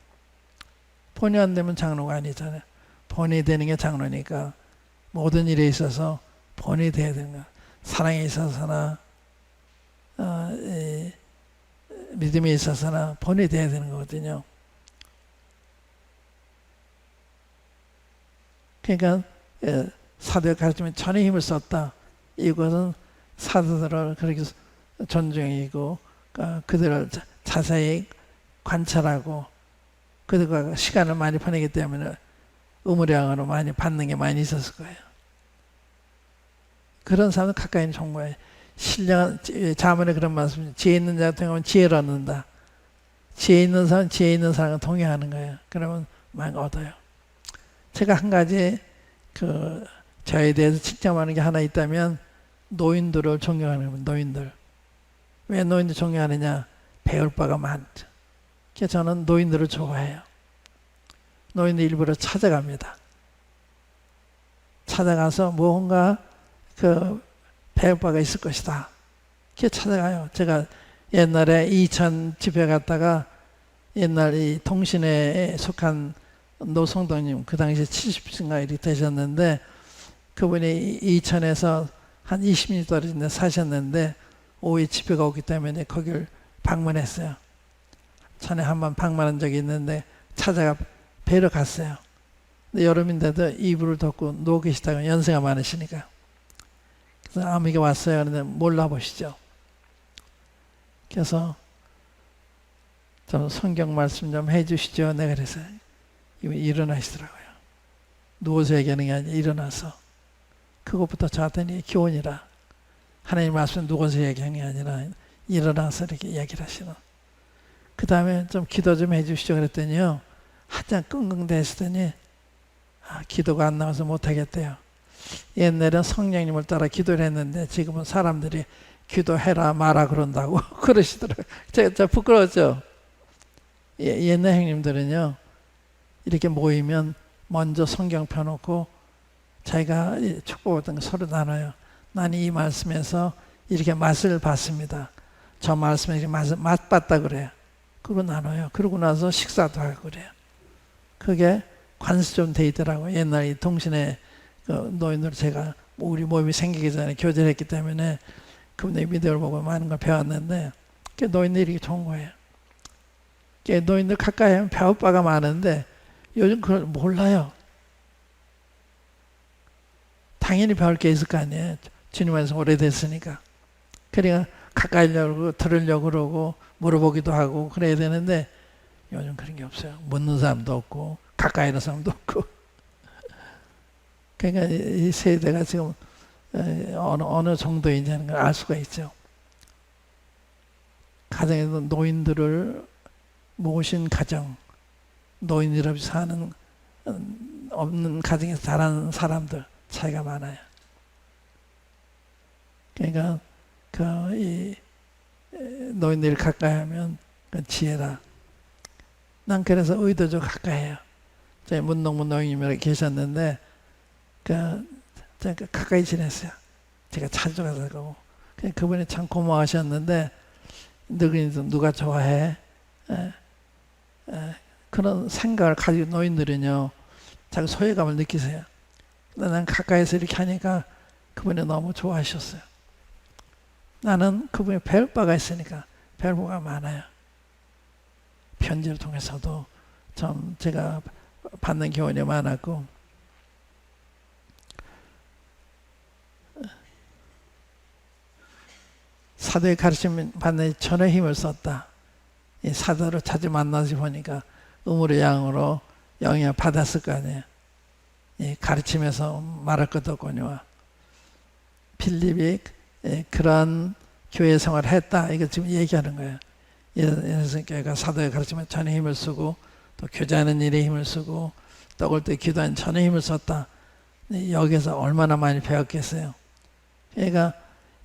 본이 안 되면 장로가 아니잖아요. 본이 되는 게 장로니까 모든 일에 있어서 본이 돼야 되는 거예요. 사랑에 있어서나 믿음에 있어서나 본이 돼야 되는 거거든요. 그러니까 사도의 가르침에 전혀 힘을 썼다. 이것은 사도들을 그렇게 존중이고 그들을 자세히 관찰하고 그들과 시간을 많이 보내기 때문에 의무량으로 많이 받는 게 많이 있었을 거예요. 그런 사람은 가까이 있는 종모예요. 신령한 자문에 그런 말씀, 지혜 있는 자가 통하면 지혜를 얻는다. 지혜 있는 사람은 지혜 있는 사람과 동행하는 거예요. 그러면 많이 얻어요. 제가 한 가지 저에 대해서 칭찬하는 게 하나 있다면 노인들을 존경하는 겁니다. 노인들. 왜 노인들 존경하느냐? 배울 바가 많죠. 그래서 저는 노인들을 좋아해요. 노인들 일부러 찾아갑니다. 찾아가서 뭔가 배울 바가 있을 것이다. 그렇게 찾아가요. 제가 옛날에 이천 집회 갔다가 옛날 이 통신회에 속한 노성도님, 그 당시에 70인가 이렇게 되셨는데 그분이 이천에서 한 20년 떨어진 데 사셨는데 오후에 집회가 오기 때문에 거기를 방문했어요. 전에 한번 방문한 적이 있는데 찾아가 뵈러 갔어요. 근데 여름인데도 이불을 덮고 누워 계시다가 연세가 많으시니까 그래서 아무에게 왔어요. 그런데 몰라보시죠. 그래서 좀 성경 말씀 좀 해주시죠. 내가 그래서 일어나시더라고요. 누워서 얘기하는 게 아니라 일어나서. 그것부터 저한테는 교훈이라. 하나님 말씀 누워서 얘기하는 게 아니라 일어나서 이렇게 얘기를 하시는. 그 다음에 좀 기도 좀 해주시죠. 그랬더니요. 한참 끙끙대시더니 기도가 안 나와서 못하겠대요. 옛날엔 성령님을 따라 기도를 했는데 지금은 사람들이 기도해라 마라 그런다고 그러시더라고요. 제가 부끄러웠죠. 옛날 형님들은요. 이렇게 모이면 먼저 성경 펴놓고 자기가 축복받은 거 서로 나눠요. 나는 이 말씀에서 이렇게 맛을 봤습니다. 저 말씀에 이렇게 맛봤다 그래요. 그러고 나눠요. 그러고 나서 식사도 하고 그래요. 그게 관습 좀 돼 있더라고요. 옛날 이 통신에 노인들 제가 우리 몸이 생기기 전에 교제를 했기 때문에 그분의 비디오를 보고 많은 걸 배웠는데 노인들이 이렇게 좋은 거예요. 노인들 가까이 하면 배울 바가 많은데 요즘 그걸 몰라요. 당연히 배울 게 있을 거 아니에요. 주님 안에서 오래됐으니까. 그러니까 가까이 하려고 들으려고 그러고 물어보기도 하고 그래야 되는데 요즘 그런 게 없어요. 묻는 사람도 없고 가까이 있는 사람도 없고. 그러니까 이 세대가 지금 어느 정도인지는 걸 알 수가 있죠. 가정에서 노인들을 모신 가정, 노인들 없이 사는 없는 가정에서 자라는 사람들 차이가 많아요. 그러니까 이 노인들이 가까이 하면 그 지혜라. 난 그래서 의도적으로 가까이 해요. 저희 문동문 노인님이 계셨는데 제가 가까이 지냈어요. 제가 자주 가서 그분이 참 고마워하셨는데 늙은이도 누가 좋아해? 그런 생각을 가지고 노인들은요 자기 소외감을 느끼세요. 근데 난 가까이서 이렇게 하니까 그분이 너무 좋아하셨어요. 나는 그분이 배울 바가 있으니까 배울 바가 많아요. 편지를 통해서도 참 제가 받는 교훈이 많았고 사도의 가르침 받는 전혀 힘을 썼다. 이 사도를 자주 만나서 보니까 음으로 양으로 영향을 받았을 거 아니에요. 이 가르침에서 말할 것도 없거니와 필립이 그런 교회 생활을 했다. 이거 지금 얘기하는 거예요. 예수님께가 사도의 가르침에 전혀 힘을 쓰고 또 교제하는 일에 힘을 쓰고 떡을 때 기도하는 전에 힘을 썼다. 여기서 얼마나 많이 배웠겠어요. 그러니까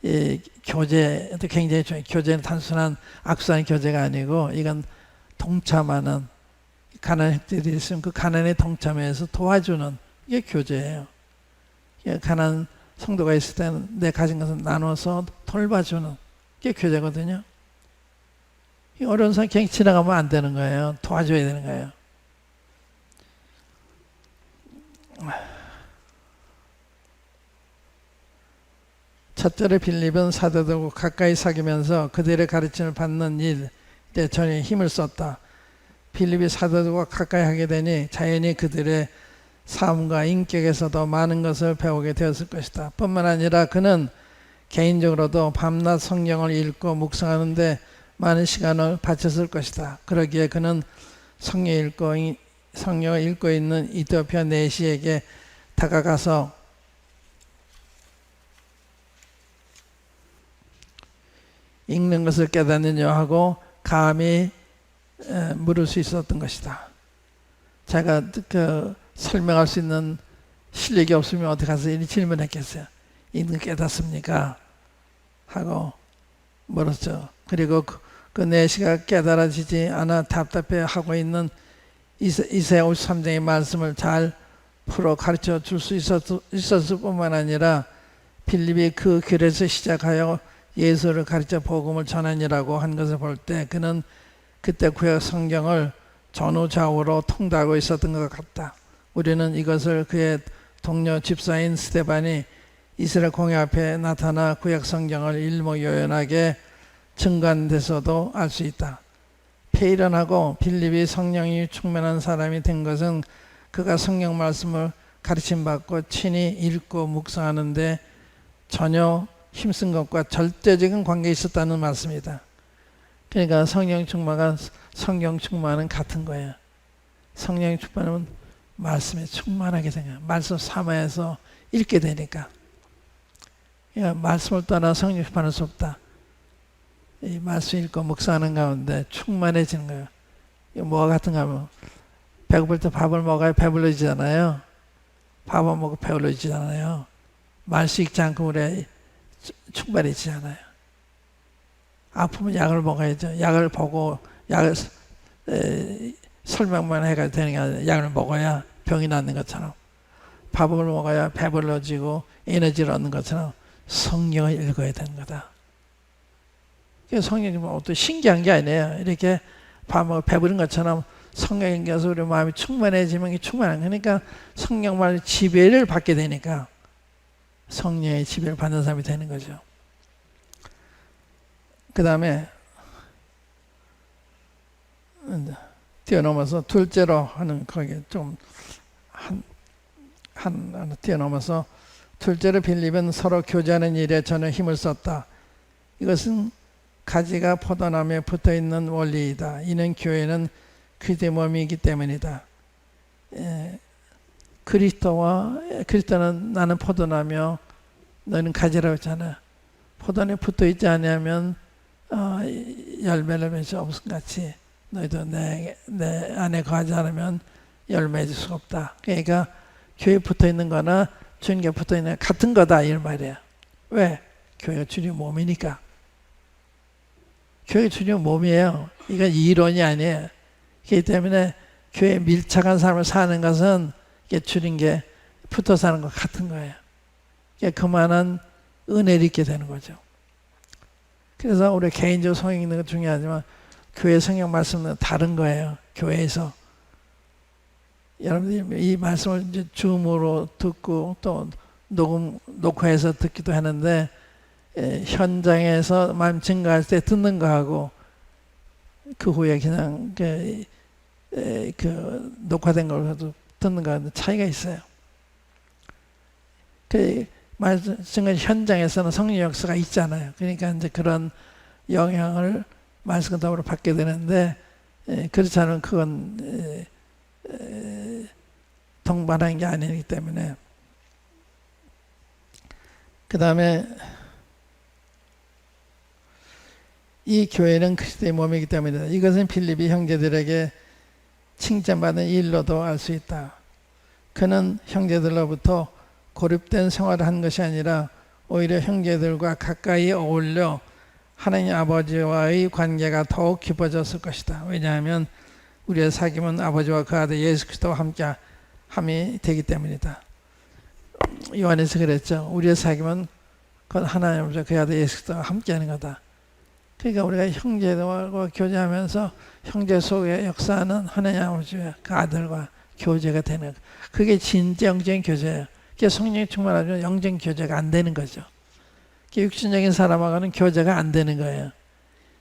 이 교제도 굉장히 중요해요. 교제는 단순한 악수하는 교제가 아니고 이건 동참하는, 가난한 형제들이 있으면 그 가난에 동참해서 도와주는 이게 교제예요. 가난한 성도가 있을 때는 내 가진 것을 나눠서 돌봐주는 게 교제거든요. 어려운 사람 그냥 지나가면 안 되는 거예요. 도와줘야 되는 거예요. 첫째로 빌립은 사도들과 가까이 사귀면서 그들의 가르침을 받는 일에 전혀 힘을 썼다. 빌립이 사도들과 가까이 하게 되니 자연히 그들의 삶과 인격에서도 많은 것을 배우게 되었을 것이다. 뿐만 아니라 그는 개인적으로도 밤낮 성경을 읽고 묵상하는데 많은 시간을 바쳤을 것이다. 그러기에 그는 성경을 읽고 있는 이디오피아 내시에게 다가가서 읽는 것을 깨닫느냐 하고 감히 물을 수 있었던 것이다. 제가 설명할 수 있는 실력이 없으면 어디 가서 이 질문했겠어요. 읽는 깨닫습니까? 하고 물었죠. 그리고 그 내시가 깨달아지지 않아 답답해하고 있는 이사야 53장의 말씀을 잘 풀어 가르쳐 줄 수 있었을 뿐만 아니라 빌립이 그 길에서 시작하여 예수를 가르쳐 복음을 전하니라고 한 것을 볼 때 그는 그때 구약 성경을 전후좌우로 통달하고 있었던 것 같다. 우리는 이것을 그의 동료 집사인 스데반이 이스라엘 공회 앞에 나타나 구약 성경을 일목요연하게 증거한 데서도 알 수 있다. 페이런하고 빌립이 성령이 충만한 사람이 된 것은 그가 성경 말씀을 가르침받고 친히 읽고 묵상하는데 전혀 힘쓴 것과 절대적인 관계에 있었다는 말씀이다. 그러니까 성령 충만은 같은 거예요. 성령 충만은 말씀에 충만하게 생겨요. 말씀 삼아에서 읽게 되니까. 그러니까 말씀을 떠나 성령 충만할 수 없다. 이 말씀 읽고 묵상하는 가운데 충만해지는 거예요. 이거 뭐가 같은가 하면 배고플 때 밥을 먹어야 배불러지잖아요. 밥을 먹고 배불러지잖아요. 말씀 읽지 않고 우리 충만해지지 않아요. 아프면 약을 먹어야죠. 약을 보고 약을 설명만 해가 되는 게 아니라 약을 먹어야 병이 낫는 것처럼 밥을 먹어야 배불러지고 에너지를 얻는 것처럼 성경을 읽어야 되는 거다. 성경이 뭐 어떤 신기한 게 아니에요. 이렇게 밥 먹고 배부른 것처럼 성경 읽어서 우리 마음이 충만해지면 충만한 거니까 성경 말 지배를 받게 되니까 성령의 지배를 받는 사람이 되는 거죠. 그 다음에 뛰어넘어서 둘째로 하는 거기 좀 하나 뛰어넘어서 둘째로 빌립은 서로 교제하는 일에 전혀 힘을 썼다. 이것은 가지가 포도나무에 붙어있는 원리이다. 이는 교회는 그리스도의 몸이기 때문이다. 그리스도는 나는 포도나무요 너는 가지라고 했잖아. 포도나무에 붙어있지 않으면 열매를 맺을 수 없음 같이 너희도 내 안에 거하지 않으면 열매 맺을 수가 없다. 그러니까 교회에 붙어있는 거나 주님께 붙어있는 거 같은 거다 이 말이야. 왜? 교회가 주님 몸이니까. 교회가 주님 몸이에요. 이건 이론이 아니에요. 그렇기 때문에 교회에 밀착한 삶을 사는 것은 주님께 붙어 사는 것 같은 거예요. 그만한 은혜를 입게 되는 거죠. 그래서 우리 개인적으로 성경 읽는 건 중요하지만 교회 성경 말씀은 다른 거예요. 교회에서. 여러분들이 이 말씀을 이제 줌으로 듣고 또 녹화해서 듣기도 하는데 현장에서 마음 증거할 때 듣는 거하고 그 후에 그냥 그 녹화된 걸 듣는 거하고 차이가 있어요. 그 말씀 현장에서는 성령 역사가 있잖아요. 그러니까 이제 그런 영향을 말씀 답으로 받게 되는데 그렇지 않으면 그건 동반한 게 아니기 때문에. 그 다음에 이 교회는 그리스도의 몸이기 때문이다. 이것은 빌립이 형제들에게 칭찬받은 일로도 알 수 있다. 그는 형제들로부터 고립된 생활을 한 것이 아니라 오히려 형제들과 가까이 어울려 하나님 아버지와의 관계가 더욱 깊어졌을 것이다. 왜냐하면 우리의 사귐은 아버지와 그 아들 예수 그리스도와 함께 함이 되기 때문이다. 요한에서 그랬죠. 우리의 사귐은 그건 하나님 아버지와 그 아들 예수 그리스도와 함께하는 거다. 그러니까 우리가 형제들과 교제하면서 형제 속에 역사하는 하나님 아버지와 그 아들과 교제가 되는 것. 그게 진짜 영적인 교제예요. 그게 성령이 충만하면 영적인 교제가 안 되는 거죠. 육신적인 사람하고는 교제가 안 되는 거예요.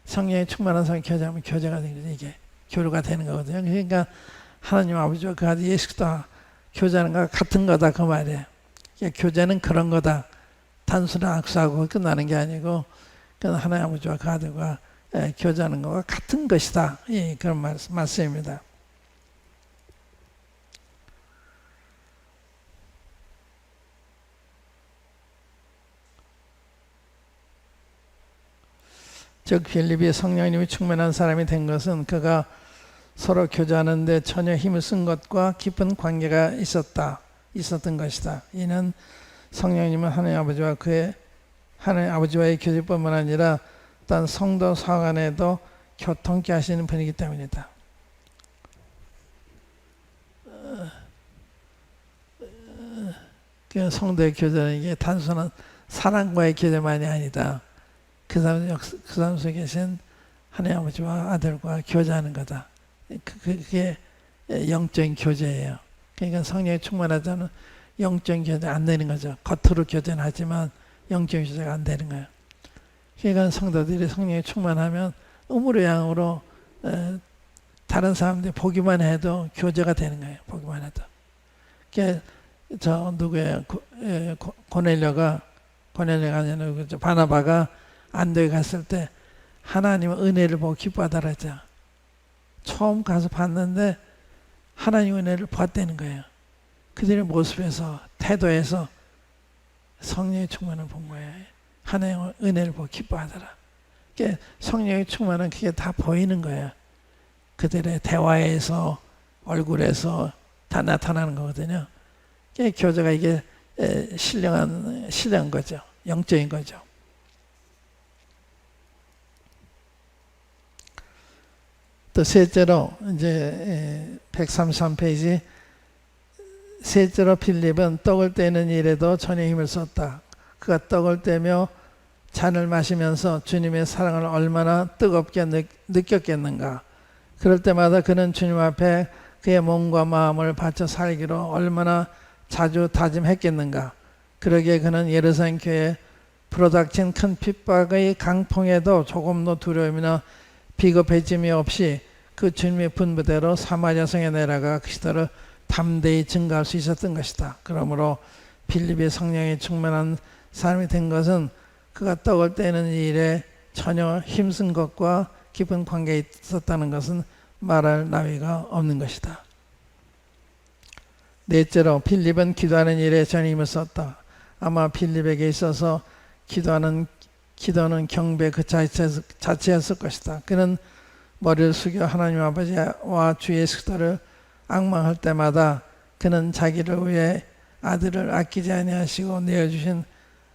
성령이 충만한 사람이 교제하면 교제가 되는 거죠. 이게 교류가 되는 거거든요. 그러니까 하나님 아버지와 그 아들 예수 그리스도와 교제하는 거와 같은 거다 그 말이에요. 그러니까 교제는 그런 거다. 단순한 악수하고 끝나는 게 아니고 하나님 아버지와 그 아들과 교제하는 것과 같은 것이다. 예, 그런 말씀입니다. 즉 빌립이 성령님이 충만한 사람이 된 것은 그가 서로 교제하는 데 전혀 힘을 쓴 것과 깊은 관계가 있었던 것이다. 이는 성령님은 하나님 아버지와 하나님 아버지와의 교제뿐만 아니라 단 성도 사간에도 교통케 하시는 분이기 때문이다. 성도의 교제는 이게 단순한 사랑과의 교제만이 아니다. 그 사람 속에 계신 하나님 아버지와 아들과 교제하는 거다. 그게 영적인 교제예요. 그러니까 성령이 충만하지 않은 영적인 교제 안 되는 거죠. 겉으로 교제는 하지만 영적인 교제가 안 되는 거예요. 그러니까 성도들이 성령이 충만하면 음으로 양으로 다른 사람들이 보기만 해도 교제가 되는 거예요. 보기만 해도. 저 누구예요? 고넬료가 아니라 바나바가 안디옥에 갔을 때 하나님의 은혜를 보고 기뻐하더라죠. 처음 가서 봤는데 하나님의 은혜를 봤다는 거예요. 그들의 모습에서 태도에서 성령의 충만을 본 거예요. 하나님의 은혜를 보고 기뻐하더라. 성령의 충만은 그게 다 보이는 거예요. 그들의 대화에서 얼굴에서 다 나타나는 거거든요. 교제가 이게 신령한 거죠. 영적인 거죠. 또 셋째로 이제 133페이지 셋째로 빌립은 떡을 떼는 일에도 전혀 힘을 썼다. 그가 떡을 떼며 잔을 마시면서 주님의 사랑을 얼마나 뜨겁게 느꼈겠는가. 그럴 때마다 그는 주님 앞에 그의 몸과 마음을 바쳐 살기로 얼마나 자주 다짐했겠는가. 그러기에 그는 예루살렘 교회에 불어닥친 큰 핍박의 강풍에도 조금도 두려움이나 비겁해짐이 없이 그 주님의 분부대로 사마리아 성에 내려가 그리스도를 담대히 증거할 수 있었던 것이다. 그러므로 빌립이 성령에 충만한 사람이 된 것은 그가 떡을 떼는 일에 전혀 힘쓴 것과 깊은 관계가 있었다는 것은 말할 나위가 없는 것이다. 넷째로 빌립은 기도하는 일에 전혀 힘을 썼다. 아마 빌립에게 있어서 기도는 경배 그 자체였을 것이다. 그는 머리를 숙여 하나님 아버지와 주 예수 그리스도를 앙망할 때마다 그는 자기를 위해 아들을 아끼지 아니하시고 내어주신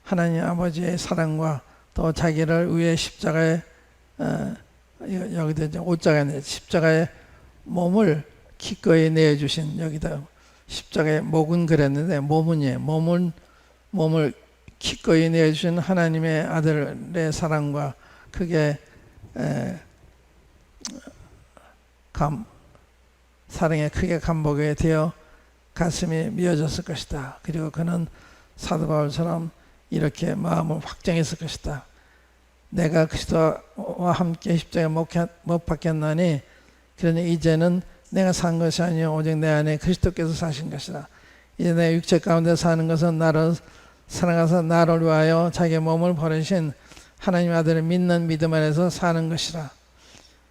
하나님 아버지의 사랑과 또 자기를 위해 십자가에 여기다 옷자가 십자가에 몸을 기꺼이 내어주신 여기다 십자가에 목은 그랬는데 몸은요 몸을 기꺼이 내어주신 하나님의 아들의 사랑과 그게 사랑에 크게 감복이 되어 가슴이 미어졌을 것이다. 그리고 그는 사도 바울처럼 이렇게 마음을 확정했을 것이다. 내가 그리스도와 함께 십자가에 못 박혔나니 그러니 이제는 내가 산 것이 아니요 오직 내 안에 그리스도께서 사신 것이다. 이제 내 육체 가운데 사는 것은 나를 사랑하사 나를 위하여 자기의 몸을 버리신 하나님 아들을 믿는 믿음 안에서 사는 것이라.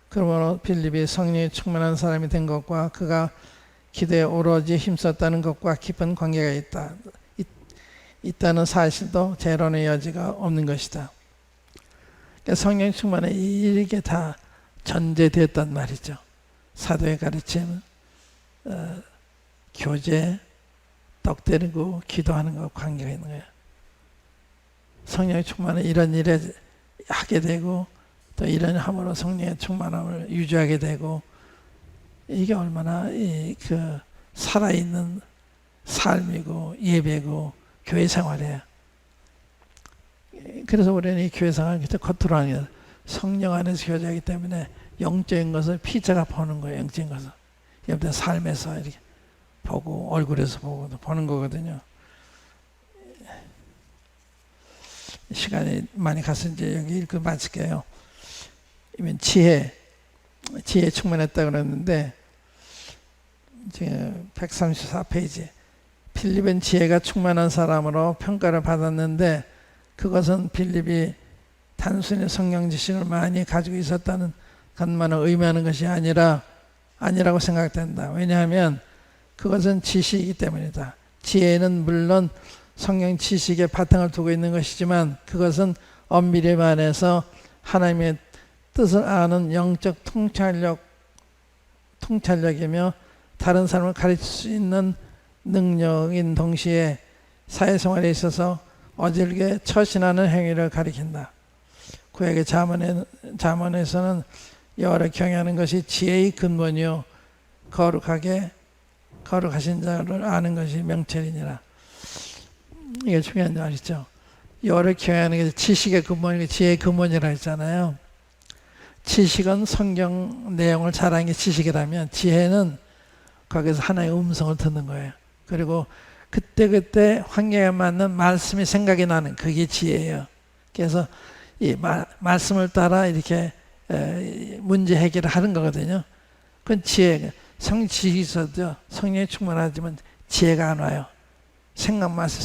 그러므로 빌립이 성령이 충만한 사람이 된 것과 그가 기도에 오로지 힘썼다는 것과 깊은 관계가 있다는 사실도 재론의 여지가 없는 것이다. 그러니까 성령 충만에 이게 다 전제되었단 말이죠. 사도의 가르침, 교제, 떡 때리고 기도하는 거 관계가 있는 거예요. 성령의 충만은 이런 일에 하게 되고 또 이런 함으로 성령의 충만함을 유지하게 되고 이게 얼마나 그 살아있는 삶이고 예배고 교회 생활이에요. 그래서 우리는 이 교회 생활을 겉으로 하는 게 성령 안에서 교제하기 때문에 영적인 것을 피자가 보는 거예요. 영적인 것을 여러분들 삶에서 이렇게 보고 얼굴에서 보고 보는 거거든요. 시간이 많이 가서 이제 여기 읽고 마칠게요. 이면 지혜 충만했다 그랬는데 지금 134페이지 필립은 지혜가 충만한 사람으로 평가를 받았는데 그것은 필립이 단순히 성경 지식을 많이 가지고 있었다는 것만을 의미하는 것이 아니라고 생각된다. 왜냐하면 그것은 지식이기 때문이다. 지혜는 물론 성경 지식에 바탕을 두고 있는 것이지만 그것은 엄밀히 말해서 하나님의 뜻을 아는 영적 통찰력이며 다른 사람을 가르칠 수 있는 능력인 동시에 사회생활에 있어서 어질게 처신하는 행위를 가리킨다. 구약의 잠언에서는 여호와를 경외하는 것이 지혜의 근본이요 거룩하신 자를 아는 것이 명철이니라. 이게 중요한 말이죠. 여호와를 경외하는 게 지식의 근본이고 지혜의 근본이라 했잖아요. 지식은 성경 내용을 잘 아는 게 지식이라면 지혜는 거기서 하나의 음성을 듣는 거예요. 그리고 그때 환경에 맞는 말씀이 생각이 나는 그게 지혜예요. 그래서 이 말씀을 따라 이렇게 문제 해결을 하는 거거든요. 그건 지혜가 지식이 있어도 성령이 충만하지만 지혜가 안 와요.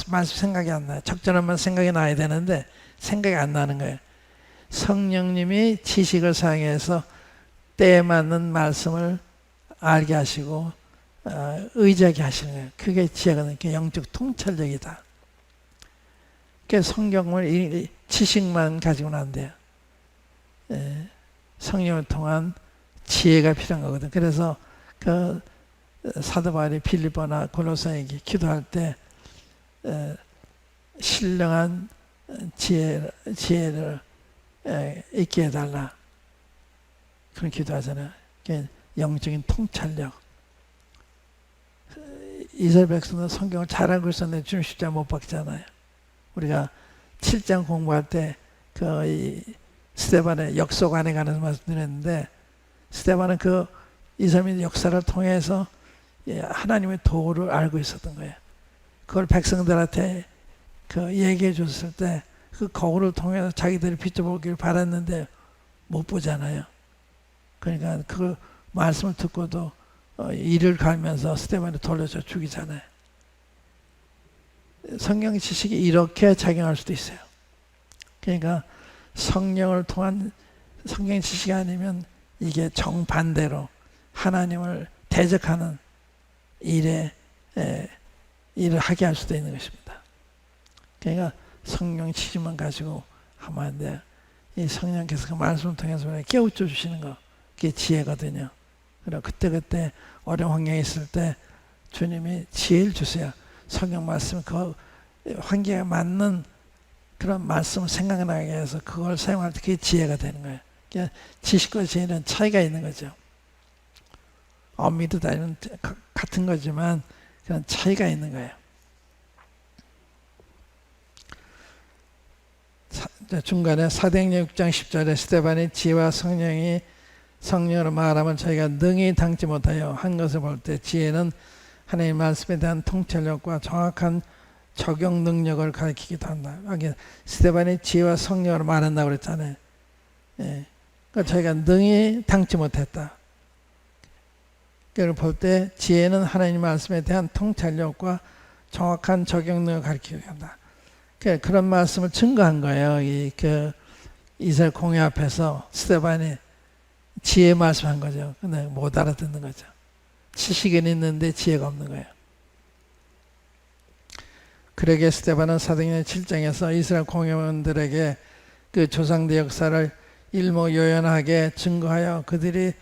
말씀 생각이 안 나요. 적절한 말 생각이 나야 되는데 생각이 안 나는 거예요. 성령님이 지식을 사용해서 때에 맞는 말씀을 알게 하시고 의지하게 하시는 거예요. 그게 지혜거든요. 그게 영적 통찰력이다. 그래서 성경을 지식만 가지고는 안 돼요. 성령을 통한 지혜가 필요한 거거든요. 그래서 그 사도 바울이 빌립보나 골로새에게 기도할 때 신령한 지혜를 있게 해달라. 그런 기도하잖아요. 영적인 통찰력. 이스라엘 백성은 성경을 잘 알고 있었는데 주님 십자가 못 박잖아요. 우리가 7장 공부할 때 그 스데반의 역소관에 관해서 말씀드렸는데 스데반은 그 이스라엘 역사를 통해서 하나님의 도를 알고 있었던 거예요. 그걸 백성들한테 그 얘기해 줬을 때 그 거울을 통해서 자기들이 비춰보기를 바랐는데 못 보잖아요. 그러니까 그 말씀을 듣고도 이를 갈면서 스데반을 돌려서 죽이잖아요. 성경 지식이 이렇게 작용할 수도 있어요. 그러니까 성령을 통한 성경 지식이 아니면 이게 정반대로 하나님을 대적하는 일을 하게 할 수도 있는 것입니다. 그러니까 성령 지식만 가지고 하면 안 돼요. 이 성령께서 그 말씀을 통해서 깨우쳐 주시는 거, 그게 지혜거든요. 그리고 그때 어려운 환경에 있을 때 주님이 지혜를 주세요. 성경 말씀 그 환경에 맞는 그런 말씀을 생각나게 해서 그걸 사용할 때 그게 지혜가 되는 거예요. 그러니까 지식과 지혜는 차이가 있는 거죠. 엄밀히 따지면 같은 거지만 그런 차이가 있는 거예요. 중간에 사도행전 6장 10절에 스데반의 지혜와 성령으로 말하면 저희가 능히 당치 못하여 한 것을 볼 때 지혜는 하나님의 말씀에 대한 통찰력과 정확한 적용 능력을 가리키기도 한다. 스데반의 지혜와 성령으로 말한다고 그랬잖아요. 그러니까 저희가 능히 당치 못했다. 그걸 볼 때 지혜는 하나님 말씀에 대한 통찰력과 정확한 적용 능력을 가리키기도 한다. 그런 말씀을 증거한 거예요. 이스라엘 공회 앞에서 스데반이 지혜 말씀한 거죠. 근데 못 알아듣는 거죠. 지식은 있는데 지혜가 없는 거예요. 그러게 스데반은 사도행전 7장에서 이스라엘 공회원들에게 그 조상들 역사를 일목요연하게 증거하여 그들이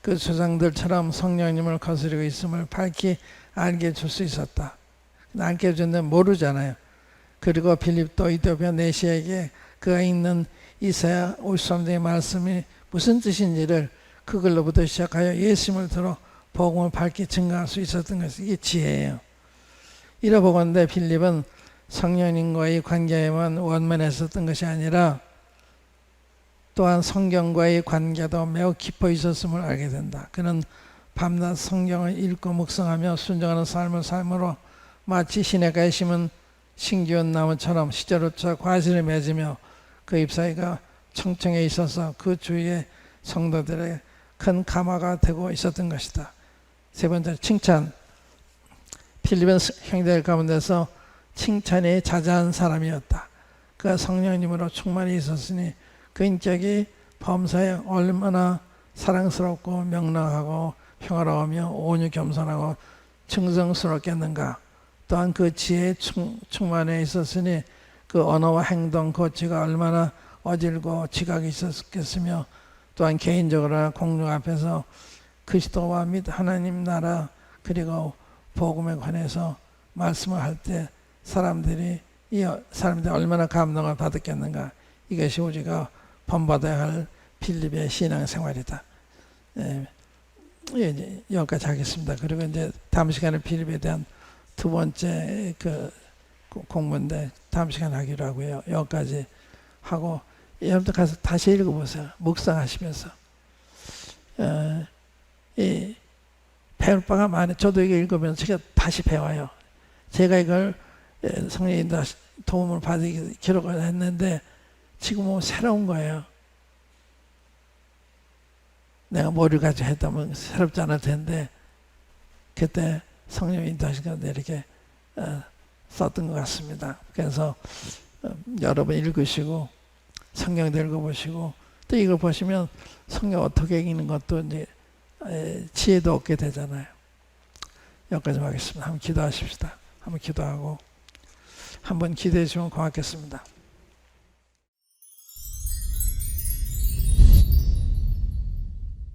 그 조상들처럼 성령님을 거스르고 있음을 밝히 알게 해줄 수 있었다. 알게 해줬는데 모르잖아요. 그리고 빌립도 이디오피아 내시에게 그가 있는 이사야 53장의 말씀이 무슨 뜻인지를 그걸로부터 시작하여 예수님을 들어 복음을 밝히 증거할 수 있었던 것이 이게 지혜예요. 이러보건대 빌립은 성령님과의 관계에만 원만했었던 것이 아니라 또한 성경과의 관계도 매우 깊어 있었음을 알게 된다. 그는 밤낮 성경을 읽고 묵상하며 순종하는 삶을 삶으로 마치 시냇가에 심은 신기한 나무처럼 시절로차 과실을 맺으며 그 잎사이가 청청해 있어서 그 주위에 성도들의 큰 가마가 되고 있었던 것이다. 세 번째, 칭찬. 필립은 형제들 가운데서 칭찬이 자자한 사람이었다. 그가 성령님으로 충만히 있었으니 그 인격이 범사에 얼마나 사랑스럽고 명랑하고 평화로우며 온유 겸손하고 충성스럽겠는가. 또한 그 지혜에 충만해 있었으니 그 언어와 행동, 고치가 얼마나 어질고 지각이 있었겠으며 또한 개인적으로 공중 앞에서 그리스도와 및 하나님 나라 그리고 복음에 관해서 말씀을 할 때 사람들이 얼마나 감동을 받았겠는가. 이것이 우리가 본받아야 할 필립의 신앙생활이다. 여기까지 하겠습니다. 그리고 이제 다음 시간에 필립에 대한 두 번째 그 공부인데 다음 시간에 하기로 하고요. 여기까지 하고 여러분들 가서 다시 읽어보세요. 묵상하시면서. 배울 바가 많아요. 저도 이거 읽으면서 제가 다시 배워요. 제가 이걸 성령님 도움을 받기 기록을 했는데 지금은 새로운 거예요. 내가 머리를 가지고 했다면 새롭지 않을 텐데 그때 성령이 인도하시니까 이렇게 썼던 것 같습니다. 그래서 여러분 읽으시고 성경도 읽어보시고 또 이걸 보시면 성경 어떻게 읽는 것도 이제 지혜도 얻게 되잖아요. 여기까지 하겠습니다. 한번 기도하십시다. 한번 기도하고 한번 기도해 주시면 고맙겠습니다.